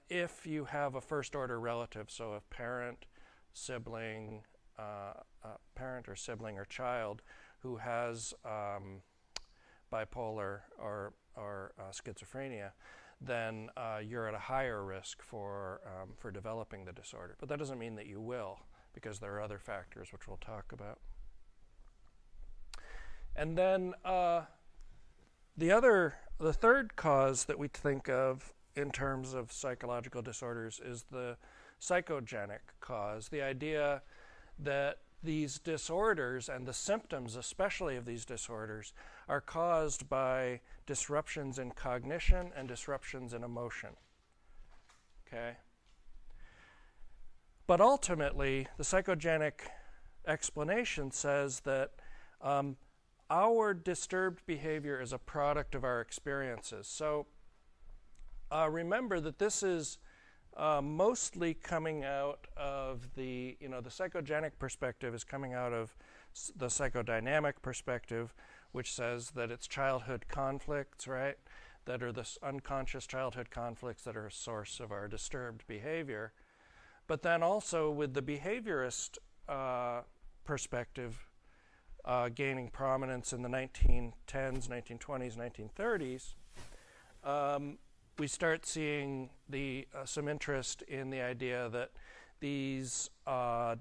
if you have a first order relative, so a parent, sibling, parent or sibling or child who has bipolar or schizophrenia, then you're at a higher risk for developing the disorder. But that doesn't mean that you will, because there are other factors which we'll talk about. And then the third cause that we think of in terms of psychological disorders is the psychogenic cause, the idea that these disorders and the symptoms especially of these disorders are caused by disruptions in cognition and disruptions in emotion. Okay? But ultimately, the psychogenic explanation says that our disturbed behavior is a product of our experiences. So remember that this is mostly coming out of the psychogenic perspective is coming out of the psychodynamic perspective, which says that it's childhood conflicts, right, that are the unconscious childhood conflicts that are a source of our disturbed behavior. But then also with the behaviorist perspective gaining prominence in the 1910s, 1920s, 1930s, we start seeing some interest in the idea that these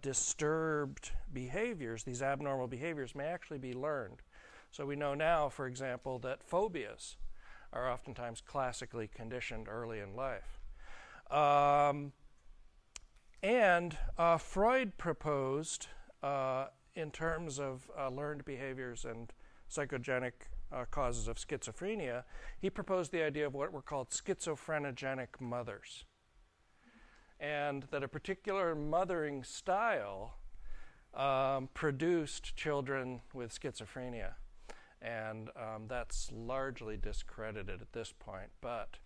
disturbed behaviors, these abnormal behaviors, may actually be learned. So we know now, for example, that phobias are oftentimes classically conditioned early in life. And Freud proposed, in terms of learned behaviors and psychogenic causes of schizophrenia, he proposed the idea of what were called schizophrenogenic mothers. And that a particular mothering style produced children with schizophrenia. And that's largely discredited at this point. But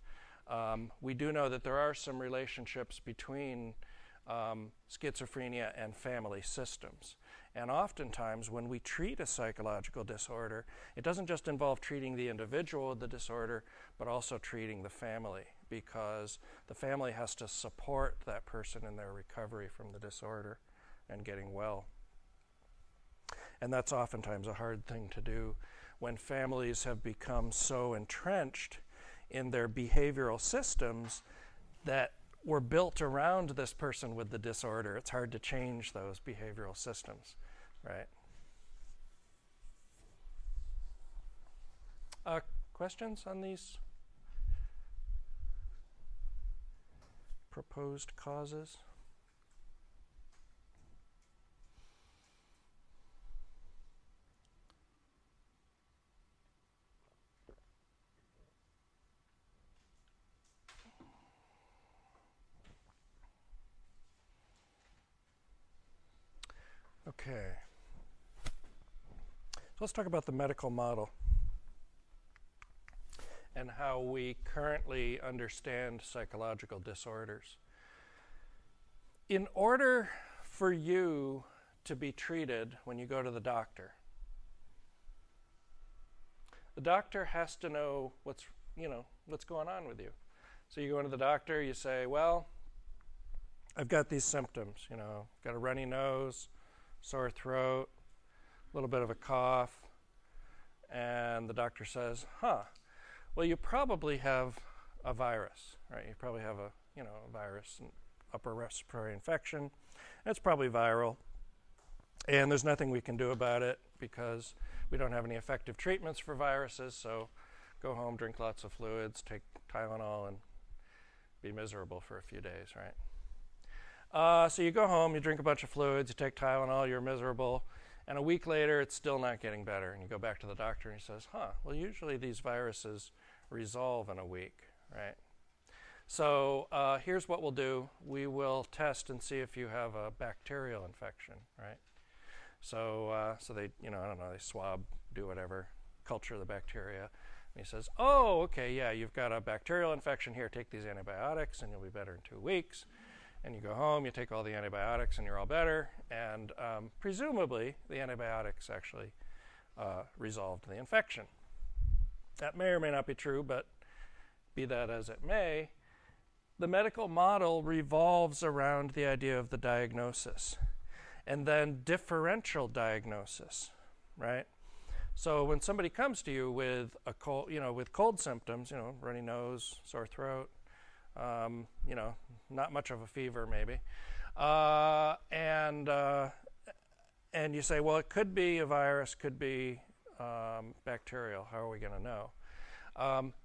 we do know that there are some relationships between schizophrenia and family systems. And oftentimes when we treat a psychological disorder, it doesn't just involve treating the individual with the disorder, but also treating the family, because the family has to support that person in their recovery from the disorder and getting well. And that's oftentimes a hard thing to do when families have become so entrenched in their behavioral systems that were built around this person with the disorder. It's hard to change those behavioral systems, right? Questions on these proposed causes? Okay. So let's talk about the medical model and how we currently understand psychological disorders. In order for you to be treated when you go to the doctor has to know what's going on with you. So you go into the doctor, you say, well, I've got these symptoms, got a runny nose, sore throat, a little bit of a cough, and the doctor says, well, you probably have a virus, right? You probably have a virus, an upper respiratory infection. It's probably viral, and there's nothing we can do about it because we don't have any effective treatments for viruses, so go home, drink lots of fluids, take Tylenol, and be miserable for a few days, right? So you go home, you drink a bunch of fluids, you take Tylenol, you're miserable, and a week later it's still not getting better. And you go back to the doctor and he says, well, usually these viruses resolve in a week, right? So here's what we'll do. We will test and see if you have a bacterial infection, right? So they, I don't know, they swab, do whatever, culture the bacteria. And he says, oh, okay, yeah, you've got a bacterial infection here. Take these antibiotics and you'll be better in 2 weeks. And you go home, you take all the antibiotics, and you're all better. And presumably, the antibiotics actually resolved the infection. That may or may not be true, but be that as it may, the medical model revolves around the idea of the diagnosis and then differential diagnosis, right? So when somebody comes to you with a cold, with cold symptoms, runny nose, sore throat, not much of a fever maybe, and you say, well, it could be a virus, could be bacterial. How are we going to know?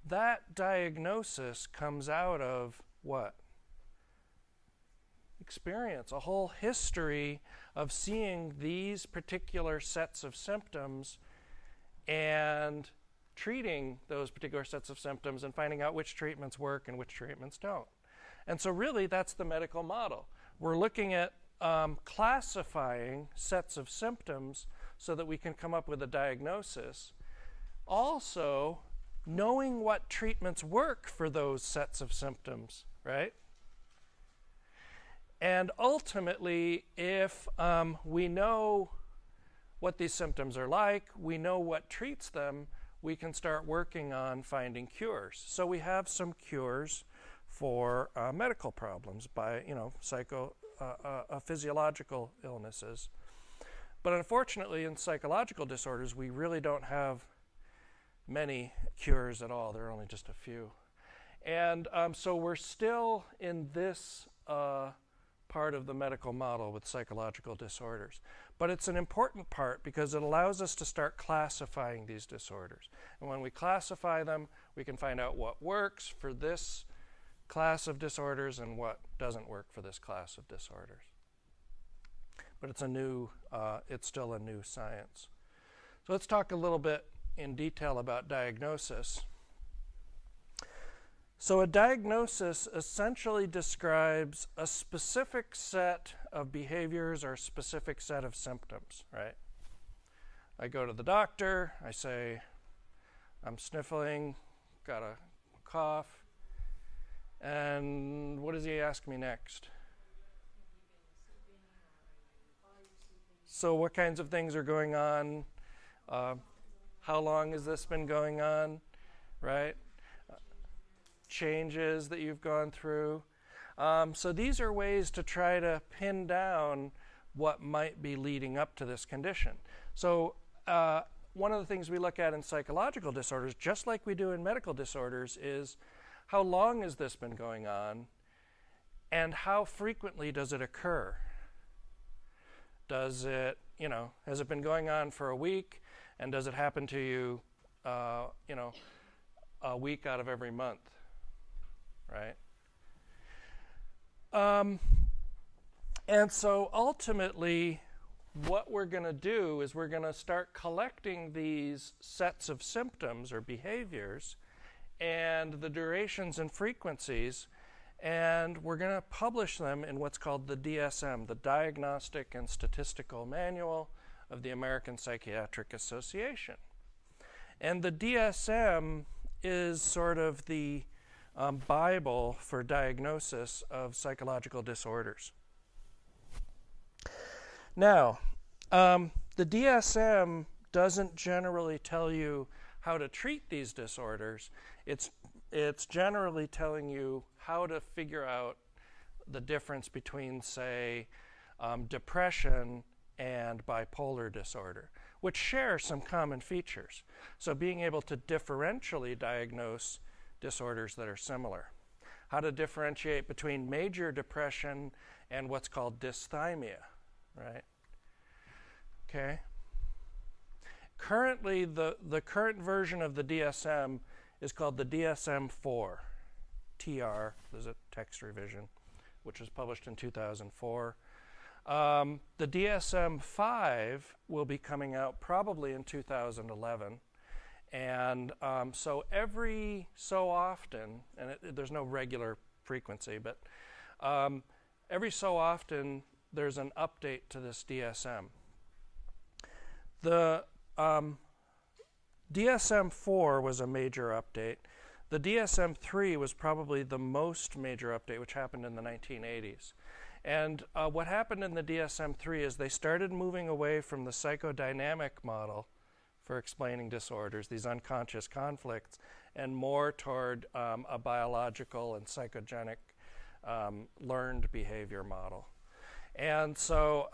That diagnosis comes out of what? Experience, a whole history of seeing these particular sets of symptoms and treating those particular sets of symptoms and finding out which treatments work and which treatments don't. And so really that's the medical model. We're looking at classifying sets of symptoms so that we can come up with a diagnosis. Also, knowing what treatments work for those sets of symptoms, right? And ultimately, if we know what these symptoms are like, we know what treats them, we can start working on finding cures. So we have some cures for medical problems by, physiological illnesses. But unfortunately, in psychological disorders, we really don't have many cures at all. There are only just a few. And so we're still in this part of the medical model with psychological disorders. But it's an important part because it allows us to start classifying these disorders. And when we classify them, we can find out what works for this class of disorders and what doesn't work for this class of disorders. But it's still a new science. So let's talk a little bit in detail about diagnosis. So a diagnosis essentially describes a specific set of behaviors or a specific set of symptoms, right? I go to the doctor, I say, I'm sniffling, got a cough, and what does he ask me next? So what kinds of things are going on? How long has this been going on, right? Changes that you've gone through. So these are ways to try to pin down what might be leading up to this condition. So one of the things we look at in psychological disorders, just like we do in medical disorders, is how long has this been going on and how frequently does it occur? Does it, has it been going on for a week, and does it happen to you a week out of every month, right? And so ultimately, what we're going to do is we're going to start collecting these sets of symptoms or behaviors and the durations and frequencies, and we're going to publish them in what's called the DSM, the Diagnostic and Statistical Manual of the American Psychiatric Association. And the DSM is sort of the Bible for diagnosis of psychological disorders. Now, the DSM doesn't generally tell you how to treat these disorders. It's generally telling you how to figure out the difference between, say, depression and bipolar disorder, which share some common features. So being able to differentially diagnose disorders that are similar. How to differentiate between major depression and what's called dysthymia, right? Okay. Currently, the current version of the DSM is called the DSM-4. TR, there's a text revision, which was published in 2004. The DSM-5 will be coming out probably in 2011. And so every so often, and there's no regular frequency, but every so often there's an update to this DSM. The DSM-4 was a major update. The DSM-3 was probably the most major update, which happened in the 1980s. And what happened in the DSM-3 is they started moving away from the psychodynamic model for explaining disorders, these unconscious conflicts, and more toward a biological and psychogenic learned behavior model. And so,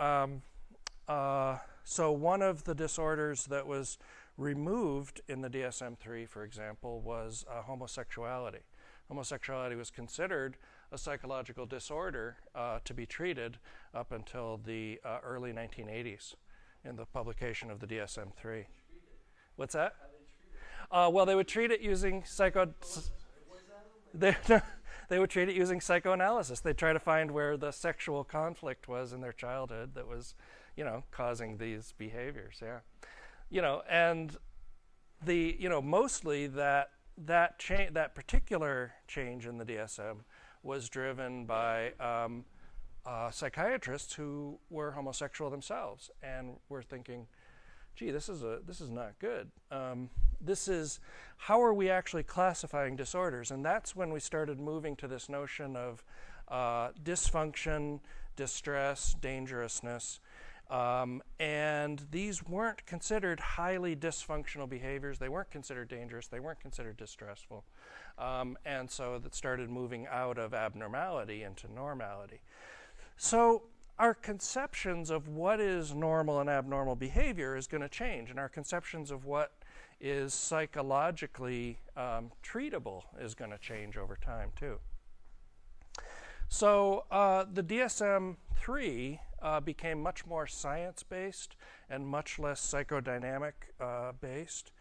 so one of the disorders that was removed in the DSM-3, for example, was homosexuality. Homosexuality was considered a psychological disorder to be treated up until the early 1980s in the publication of the DSM-3. What's that? Well, they would treat it using they would treat it using psychoanalysis. They'd try to find where the sexual conflict was in their childhood that was, causing these behaviors. Yeah, and the mostly that particular change in the DSM was driven by psychiatrists who were homosexual themselves and were thinking, gee, this is not good. This is, how are we actually classifying disorders? And that's when we started moving to this notion of dysfunction, distress, dangerousness. And these weren't considered highly dysfunctional behaviors. They weren't considered dangerous. They weren't considered distressful. And so that started moving out of abnormality into normality. So our conceptions of what is normal and abnormal behavior is going to change, and our conceptions of what is psychologically treatable is going to change over time too. So the DSM-3 became much more science-based and much less psychodynamic-based,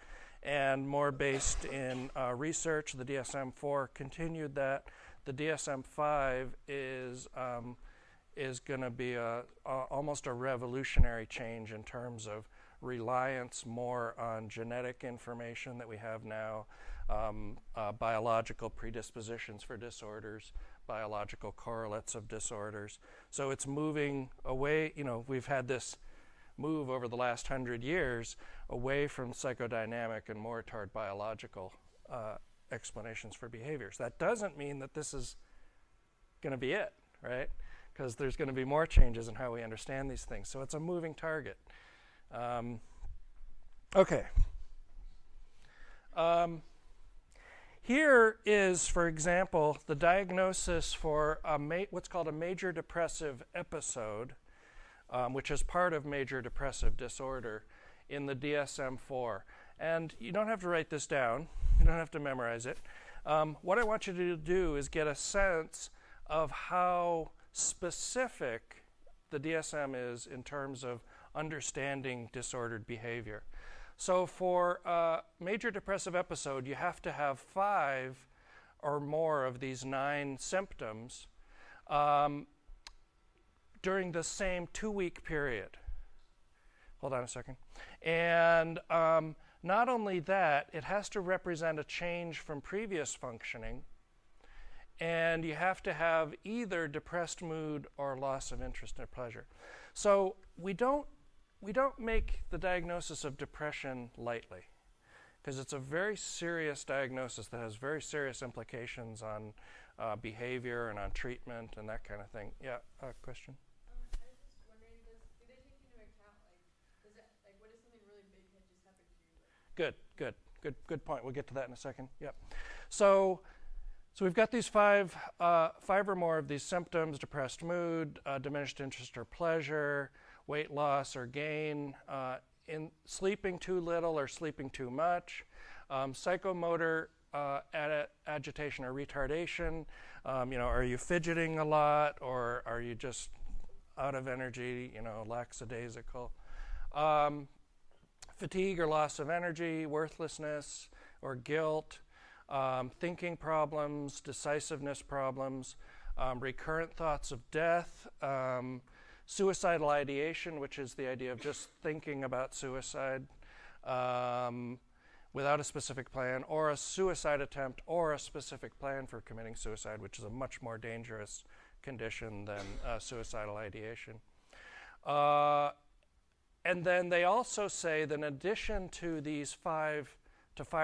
and more based in research. The DSM-4 continued that. The DSM-5 is going to be almost a revolutionary change in terms of reliance more on genetic information that we have now, biological predispositions for disorders, biological correlates of disorders. So it's moving away, we've had this move over the last 100 years away from psychodynamic and more toward biological explanations for behaviors. That doesn't mean that this is going to be it, right? Because there's going to be more changes in how we understand these things. So it's a moving target. Okay. Here is, for example, the diagnosis for what's called a major depressive episode, which is part of major depressive disorder in the DSM-4. And you don't have to write this down. You don't have to memorize it. What I want you to do is get a sense of how specific the DSM is in terms of understanding disordered behavior. So for a major depressive episode, you have to have 5 or more of these 9 symptoms during the same 2-week period. Hold on a second. And not only that, it has to represent a change from previous functioning, and you have to have either depressed mood or loss of interest or pleasure. So we don't make the diagnosis of depression lightly, because it's a very serious diagnosis that has very serious implications on behavior and on treatment and that kind of thing. Yeah, question? I was just wondering, do they take into account, what if something really big had just happened to you? Good point. We'll get to that in a second. Yep. So we've got these 5 or more of these symptoms: depressed mood, diminished interest or pleasure, weight loss or gain, in sleeping too little or sleeping too much, psychomotor agitation or retardation. Are you fidgeting a lot, or are you just out of energy, lackadaisical? Fatigue or loss of energy, worthlessness or guilt, thinking problems, decisiveness problems, recurrent thoughts of death, suicidal ideation, which is the idea of just thinking about suicide without a specific plan, or a suicide attempt or a specific plan for committing suicide, which is a much more dangerous condition than suicidal ideation. And then they also say that in addition to these 5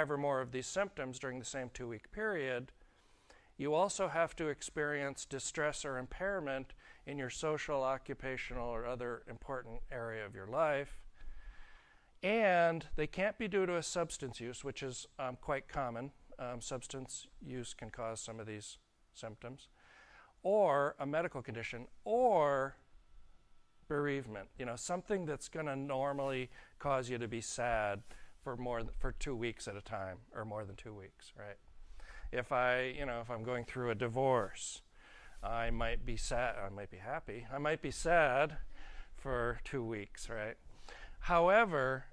or more of these symptoms during the same 2-week period, you also have to experience distress or impairment in your social, occupational, or other important area of your life. And they can't be due to a substance use, which is quite common. Substance use can cause some of these symptoms, or a medical condition, or bereavement, something that's going to normally cause you to be sad for 2 weeks at a time, or more than 2 weeks, right? If I'm going through a divorce, I might be sad, I might be happy, I might be sad for 2 weeks, right? However,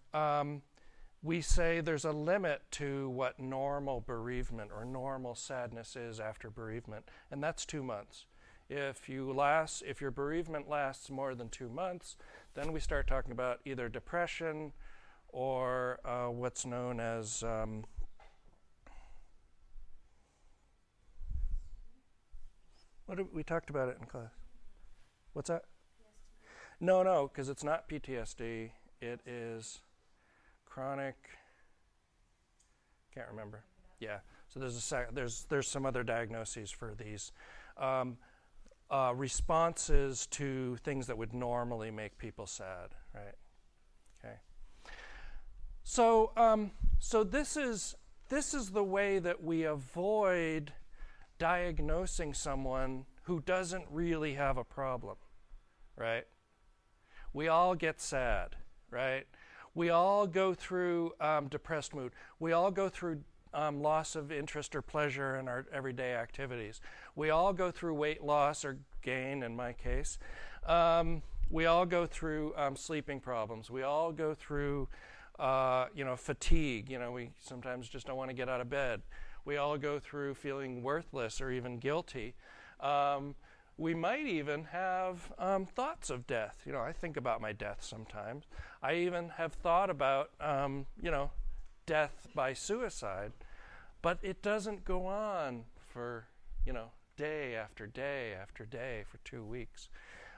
we say there's a limit to what normal bereavement or normal sadness is after bereavement, and that's 2 months. If your bereavement lasts more than 2 months, then we start talking about either depression or what's known as we talked about it in class. What's that? No, because it's not PTSD. It is chronic. Can't remember. Yeah. So there's some other diagnoses for these. Responses to things that would normally make people sad, right? Okay. So this is the way that we avoid diagnosing someone who doesn't really have a problem, right? We all get sad, right? We all go through depressed mood. We all go through loss of interest or pleasure in our everyday activities. We all go through weight loss or gain, in my case. We all go through sleeping problems. We all go through, fatigue. We sometimes just don't want to get out of bed. We all go through feeling worthless or even guilty. We might even have thoughts of death. I think about my death sometimes. I even have thought about, death by suicide, but it doesn't go on for, day after day after day for 2 weeks.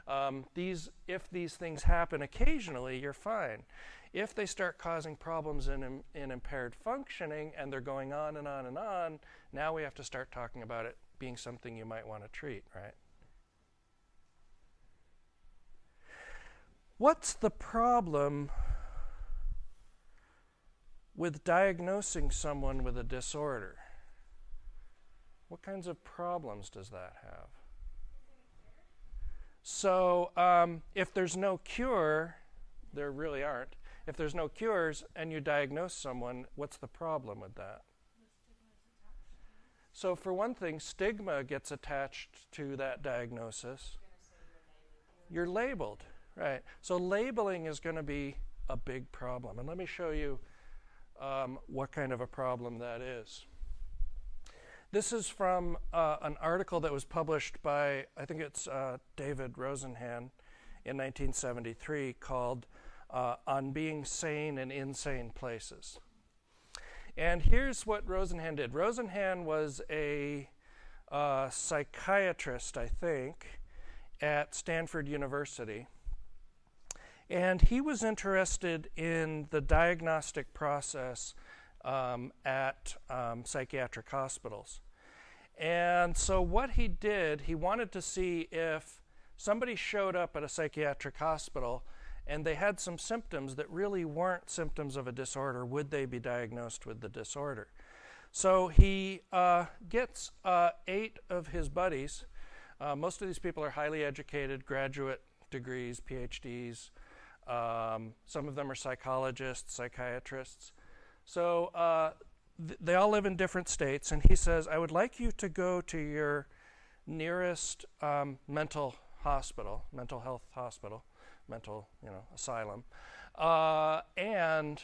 If these things happen occasionally, you're fine. If they start causing problems in impaired functioning and they're going on and on and on, now we have to start talking about it being something you might want to treat, right? What's the problem with diagnosing someone with a disorder? What kinds of problems does that have? So if there's no cure, there really aren't. If there's no cures and you diagnose someone, what's the problem with that? So for one thing, stigma gets attached to that diagnosis. You're labeled, right? So labeling is going to be a big problem. And let me show you what kind of a problem that is. This is from an article that was published by, I think it's David Rosenhan in 1973, called On Being Sane in Insane Places. And here's what Rosenhan did. Rosenhan was a psychiatrist, I think, at Stanford University. And he was interested in the diagnostic process at psychiatric hospitals. And so what he did, he wanted to see if somebody showed up at a psychiatric hospital and they had some symptoms that really weren't symptoms of a disorder, would they be diagnosed with the disorder? So he gets 8 of his buddies. Most of these people are highly educated, graduate degrees, PhDs. Some of them are psychologists, psychiatrists. So they all live in different states, and he says, I would like you to go to your nearest mental hospital, mental health hospital, mental asylum, and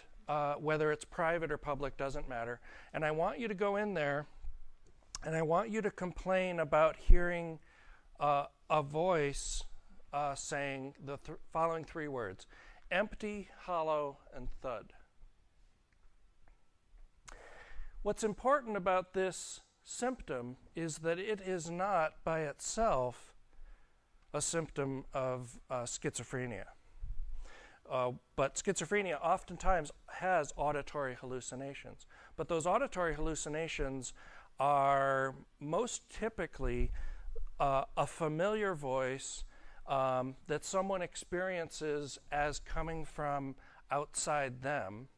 whether it's private or public doesn't matter. And I want you to go in there, and I want you to complain about hearing a voice saying the following 3 words: empty, hollow, and thud. What's important about this symptom is that it is not by itself a symptom of schizophrenia. But schizophrenia oftentimes has auditory hallucinations. But those auditory hallucinations are most typically a familiar voice that someone experiences as coming from outside them.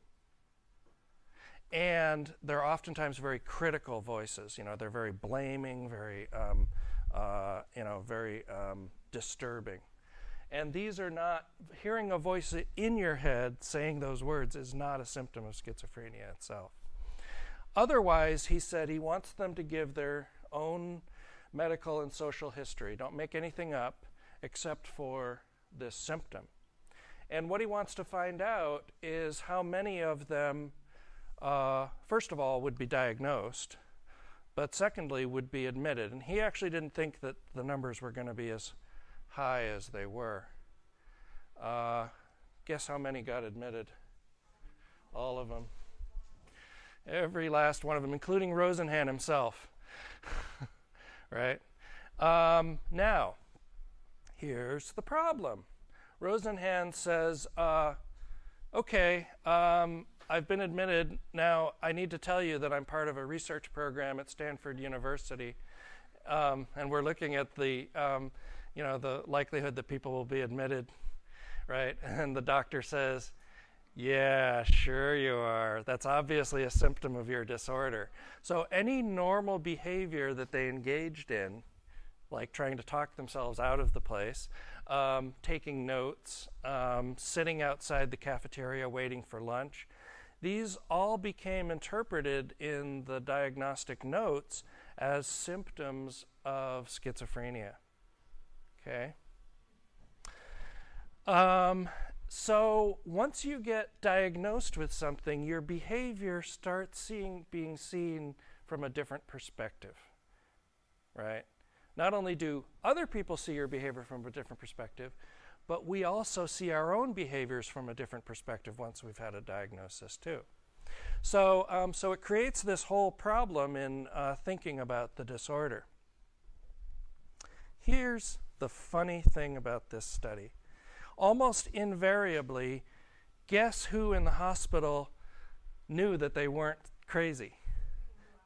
And they're oftentimes very critical voices. They're very blaming, very, very disturbing. And these are not, hearing a voice in your head saying those words is not a symptom of schizophrenia itself. Otherwise, he said he wants them to give their own medical and social history. Don't make anything up except for this symptom. And what he wants to find out is how many of them, first of all, would be diagnosed, but secondly, would be admitted. And he actually didn't think that the numbers were going to be as high as they were. Guess how many got admitted? All of them. Every last one of them, including Rosenhan himself. Right? Now, here's the problem. Rosenhan says, okay, I've been admitted. Now, I need to tell you that I'm part of a research program at Stanford University, and we're looking at the likelihood that people will be admitted, right? And the doctor says, yeah, sure you are. That's obviously a symptom of your disorder. So any normal behavior that they engaged in, like trying to talk themselves out of the place, taking notes, sitting outside the cafeteria waiting for lunch, these all became interpreted in the diagnostic notes as symptoms of schizophrenia. Okay? So once you get diagnosed with something, your behavior starts being seen from a different perspective, right? Not only do other people see your behavior from a different perspective, but we also see our own behaviors from a different perspective once we've had a diagnosis too. So it creates this whole problem in thinking about the disorder. Here's the funny thing about this study. Almost invariably, guess who in the hospital knew that they weren't crazy?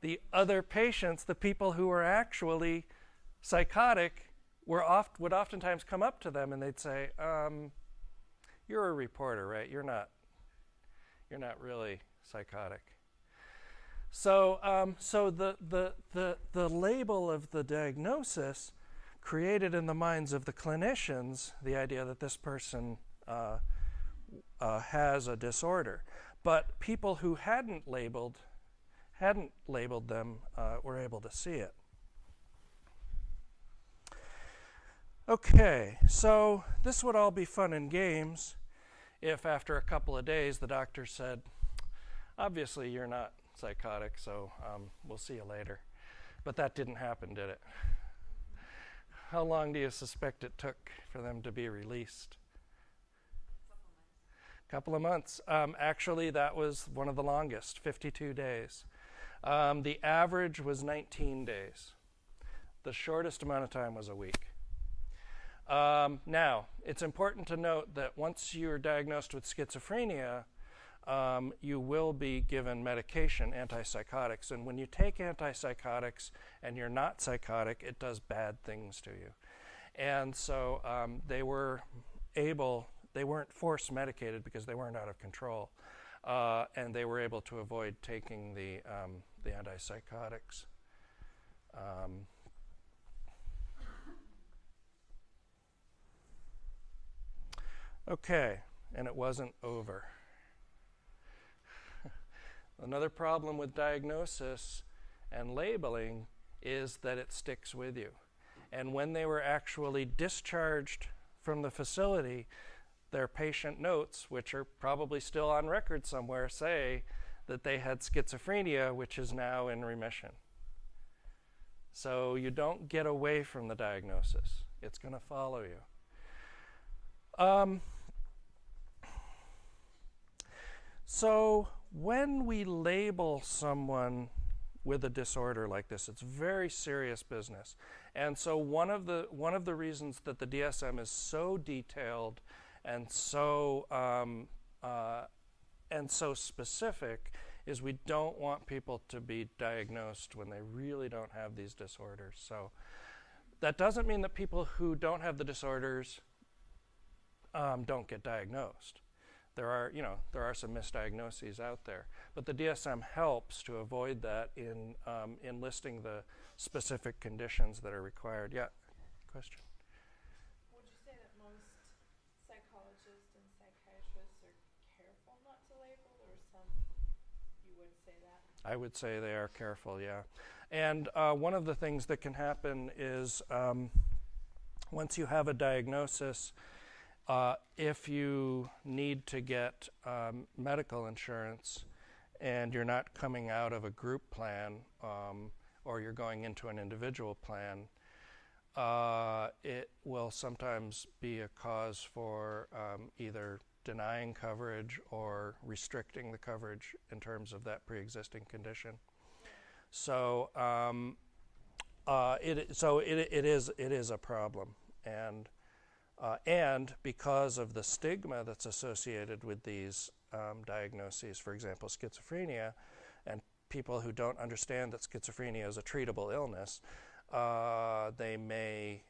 The other patients, the people who were actually psychotic, would oftentimes come up to them and they'd say, you're a reporter, right? You're not really psychotic. So the label of the diagnosis created in the minds of the clinicians the idea that this person has a disorder. But people who hadn't labeled them were able to see it. Okay, so this would all be fun and games if after a couple of days the doctor said, obviously you're not psychotic, so we'll see you later. But that didn't happen, did it? How long do you suspect it took for them to be released? Couple of months. Actually, that was one of the longest, 52 days. The average was 19 days. The shortest amount of time was a week. Now, it's important to note that once you're diagnosed with schizophrenia, you will be given medication, antipsychotics. And when you take antipsychotics and you're not psychotic, it does bad things to you. And so they weren't force medicated because they weren't out of control. And they were able to avoid taking the antipsychotics. Okay, and it wasn't over. Another problem with diagnosis and labeling is that it sticks with you. And when they were actually discharged from the facility, their patient notes, which are probably still on record somewhere, say that they had schizophrenia, which is now in remission. So you don't get away from the diagnosis. It's going to follow you. So when we label someone with a disorder like this, it's very serious business. And so one of the reasons that the DSM is so detailed and so specific is we don't want people to be diagnosed when they really don't have these disorders. So that doesn't mean that people who don't have the disorders don't get diagnosed. There are some misdiagnoses out there, but the DSM helps to avoid that in listing the specific conditions that are required. Yeah, question. Would you say that most psychologists and psychiatrists are careful not to label, or some you would say that? I would say they are careful, yeah. And one of the things that can happen is once you have a diagnosis, if you need to get medical insurance and you're not coming out of a group plan or you're going into an individual plan, it will sometimes be a cause for either denying coverage or restricting the coverage in terms of that pre-existing condition. So it is a problem, and because of the stigma that's associated with these diagnoses, for example, schizophrenia, and people who don't understand that schizophrenia is a treatable illness, they may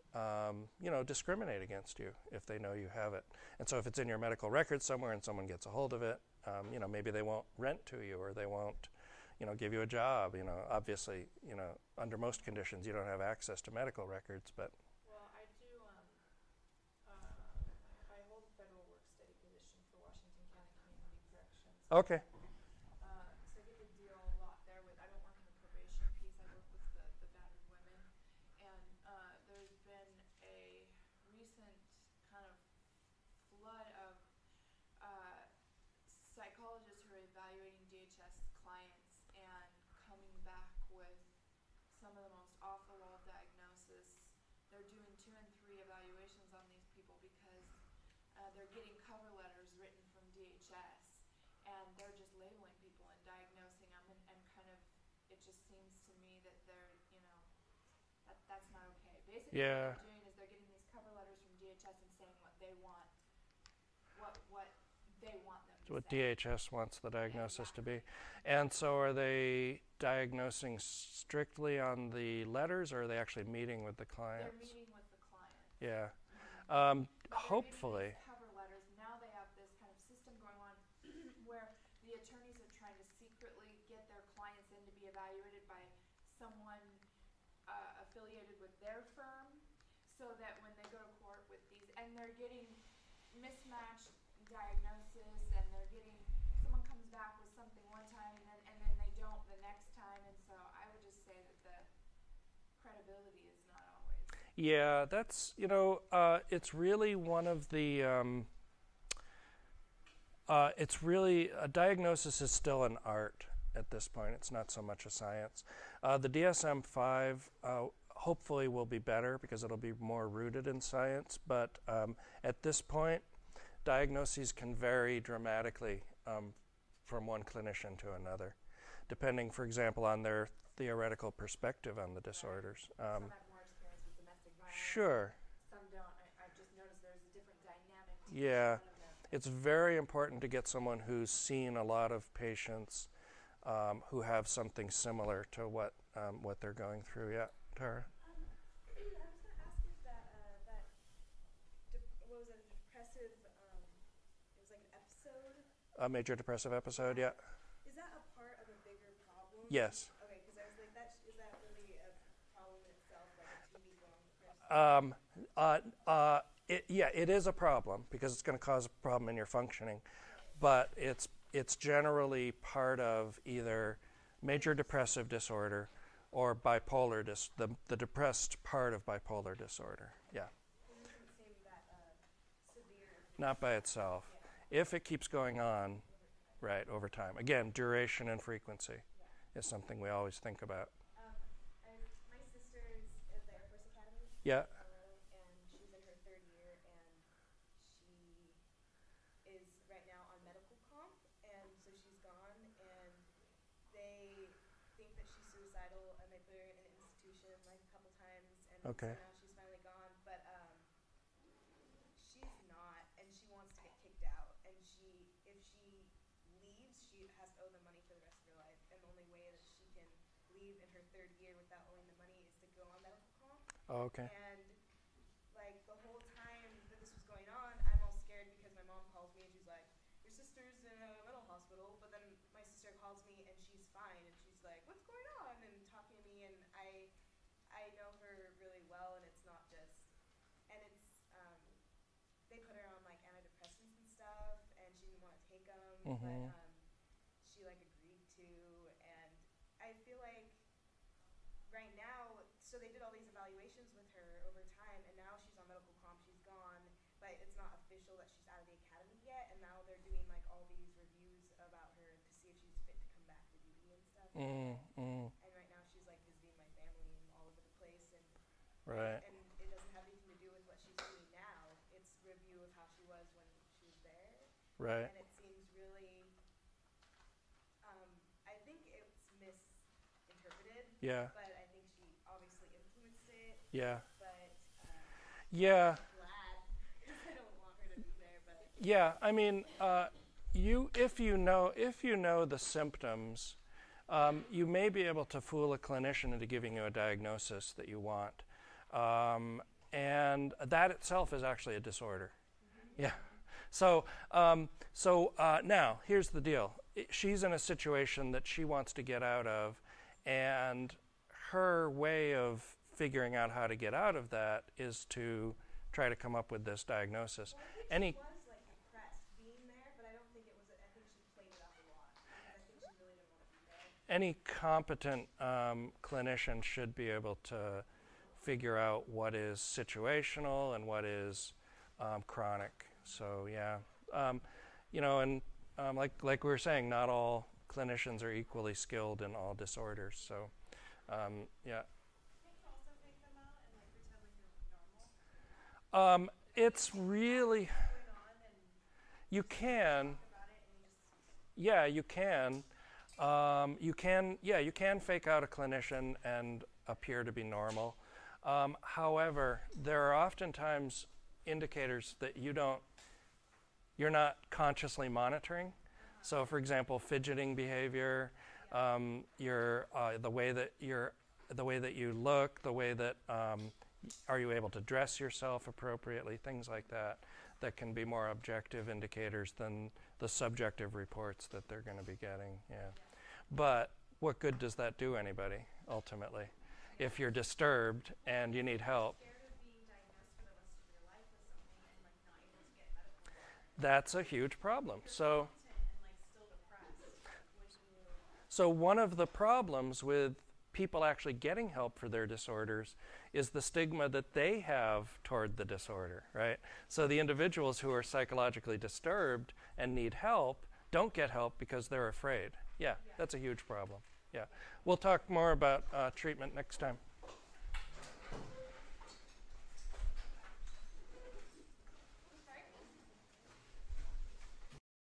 discriminate against you if they know you have it. And so if it's in your medical record somewhere and someone gets a hold of it, maybe they won't rent to you, or they won't give you a job. Obviously, under most conditions you don't have access to medical records, but Well, I do. I hold a federal work study position for Washington County Community Corrections. okay. So I get to deal a lot there with. I don't work in the probation piece. I work with the battered women, and there's been a recent kind of flood of psychologists who are evaluating DHS clients and coming back with some of the most off-the-wall diagnosis. They're doing 2 and 3 evaluations on these people because they're getting cover letters written from DHS, and they're just labeling people and diagnosing them, and kind of, it just seems to me that they're, that's not okay. Basically, Yeah. what they're doing is they're getting these cover letters from DHS and saying what they want, what they want them to What say. DHS wants the diagnosis to be. And so are they diagnosing strictly on the letters, or are they actually meeting with the They're clients? meeting with the client. Yeah. But they're getting Hopefully. these cover letters. Now they have this kind of system going on where the attorneys are trying to secretly get their clients in to be evaluated by someone affiliated with their firm, so that when they go to court with these, and they're getting mismatched diagnosis, and they're getting, someone comes back with something one time and then they don't the next time, and so I would just say that the credibility is not always. Yeah, that's, it's really one of the It's really, a diagnosis is still an art at this point. It's not so much a science. The DSM-5 hopefully will be better because it'll be more rooted in science, but at this point, diagnoses can vary dramatically from one clinician to another, depending, for example, on their theoretical perspective on the disorders. Some have more experience with domestic violence. Sure. Some don't. I've just noticed there's a different dynamic to Yeah. each one of them. It's very important to get someone who's seen a lot of patients who have something similar to what they're going through. Yeah, Tara? I was going to ask if what was it, a depressive, it was like an episode? A major depressive episode, yeah. Is that a part of a bigger problem? Yes. Okay, because I was like, is that really a problem in itself, like a 2-week-long depression? It is a problem because it's going to cause a problem in your functioning, but it's generally part of either major depressive disorder or bipolar the depressed part of bipolar disorder. Yeah. It doesn't seem that severe. Not by itself. If it keeps going on, right, over time. Again, duration and frequency is something we always think about. My sister is at the Air Force Academy. Yeah. And she's in her 3rd year, and she is right now on medical comp, and so she's gone, and they think that she's suicidal, and they put her in an institution like a couple times, and Okay. so now she's finally gone, but she's not, and she wants to get kicked out, and if she leaves, she has to owe the money for the rest of her life, and the only way that she can leave in her 3rd year without owing the money is to go on medical comp. Oh, okay. And like the whole time that this was going on, I'm all scared because my mom calls me and she's like, "Your sister's in a mental hospital," but then my sister calls me and she's fine, and she's like, "What's going on?" and talking to me, and I know her really well, and it's not just, and it's they put her on like antidepressants and stuff, and she didn't want to take them, Mhm. but she like agreed to, and I feel like right now, so they did all these evaluations with her over time, and now she's on medical comp, she's gone, but it's not official that she's out of the academy yet, and now they're doing like all these reviews about her to see if she's fit to come back to duty and stuff. And right now she's like visiting my family and all over the place, and Right. and it doesn't have anything to do with what she's doing now. It's review of how she was when she was there, Right. and it seems really, I think it's misinterpreted, Yeah. but I think she obviously influenced it, Yeah. but Yeah. glad, because I don't want her to be there, but Yeah. I mean, if you know the symptoms, you may be able to fool a clinician into giving you a diagnosis that you want, and that itself is actually a disorder. Yeah. So now here's the deal. She's in a situation that she wants to get out of, and her way of figuring out how to get out of that is to try to come up with this diagnosis. well, I think Any she was like impressed being there, but I don't think it was. I think she played it up a lot, because I think she really didn't want to be there. any competent clinician should be able to figure out what is situational and what is chronic. So yeah, and like we were saying, not all clinicians are equally skilled in all disorders. So yeah. Can you also fake them out and like pretend like you're normal? It's really, What's going on and you can. talk about it, and you just Yeah, you can. You can fake out a clinician and appear to be normal. However, there are oftentimes indicators that you're not consciously monitoring. So, for example, fidgeting behavior, the way that you look, the way that are you able to dress yourself appropriately, things like that. That can be more objective indicators than the subjective reports that they're going to be getting. Yeah. But what good does that do anybody ultimately? If you're disturbed and you need help, scared of being diagnosed for the rest of your life with something and like not able to get medical care. that's a huge problem. So, Competent and like still depressed. Would you? so one of the problems with people actually getting help for their disorders is the stigma that they have toward the disorder, right? So the individuals who are psychologically disturbed and need help don't get help because they're afraid. Yeah, that's a huge problem. Yeah. We'll talk more about treatment next time.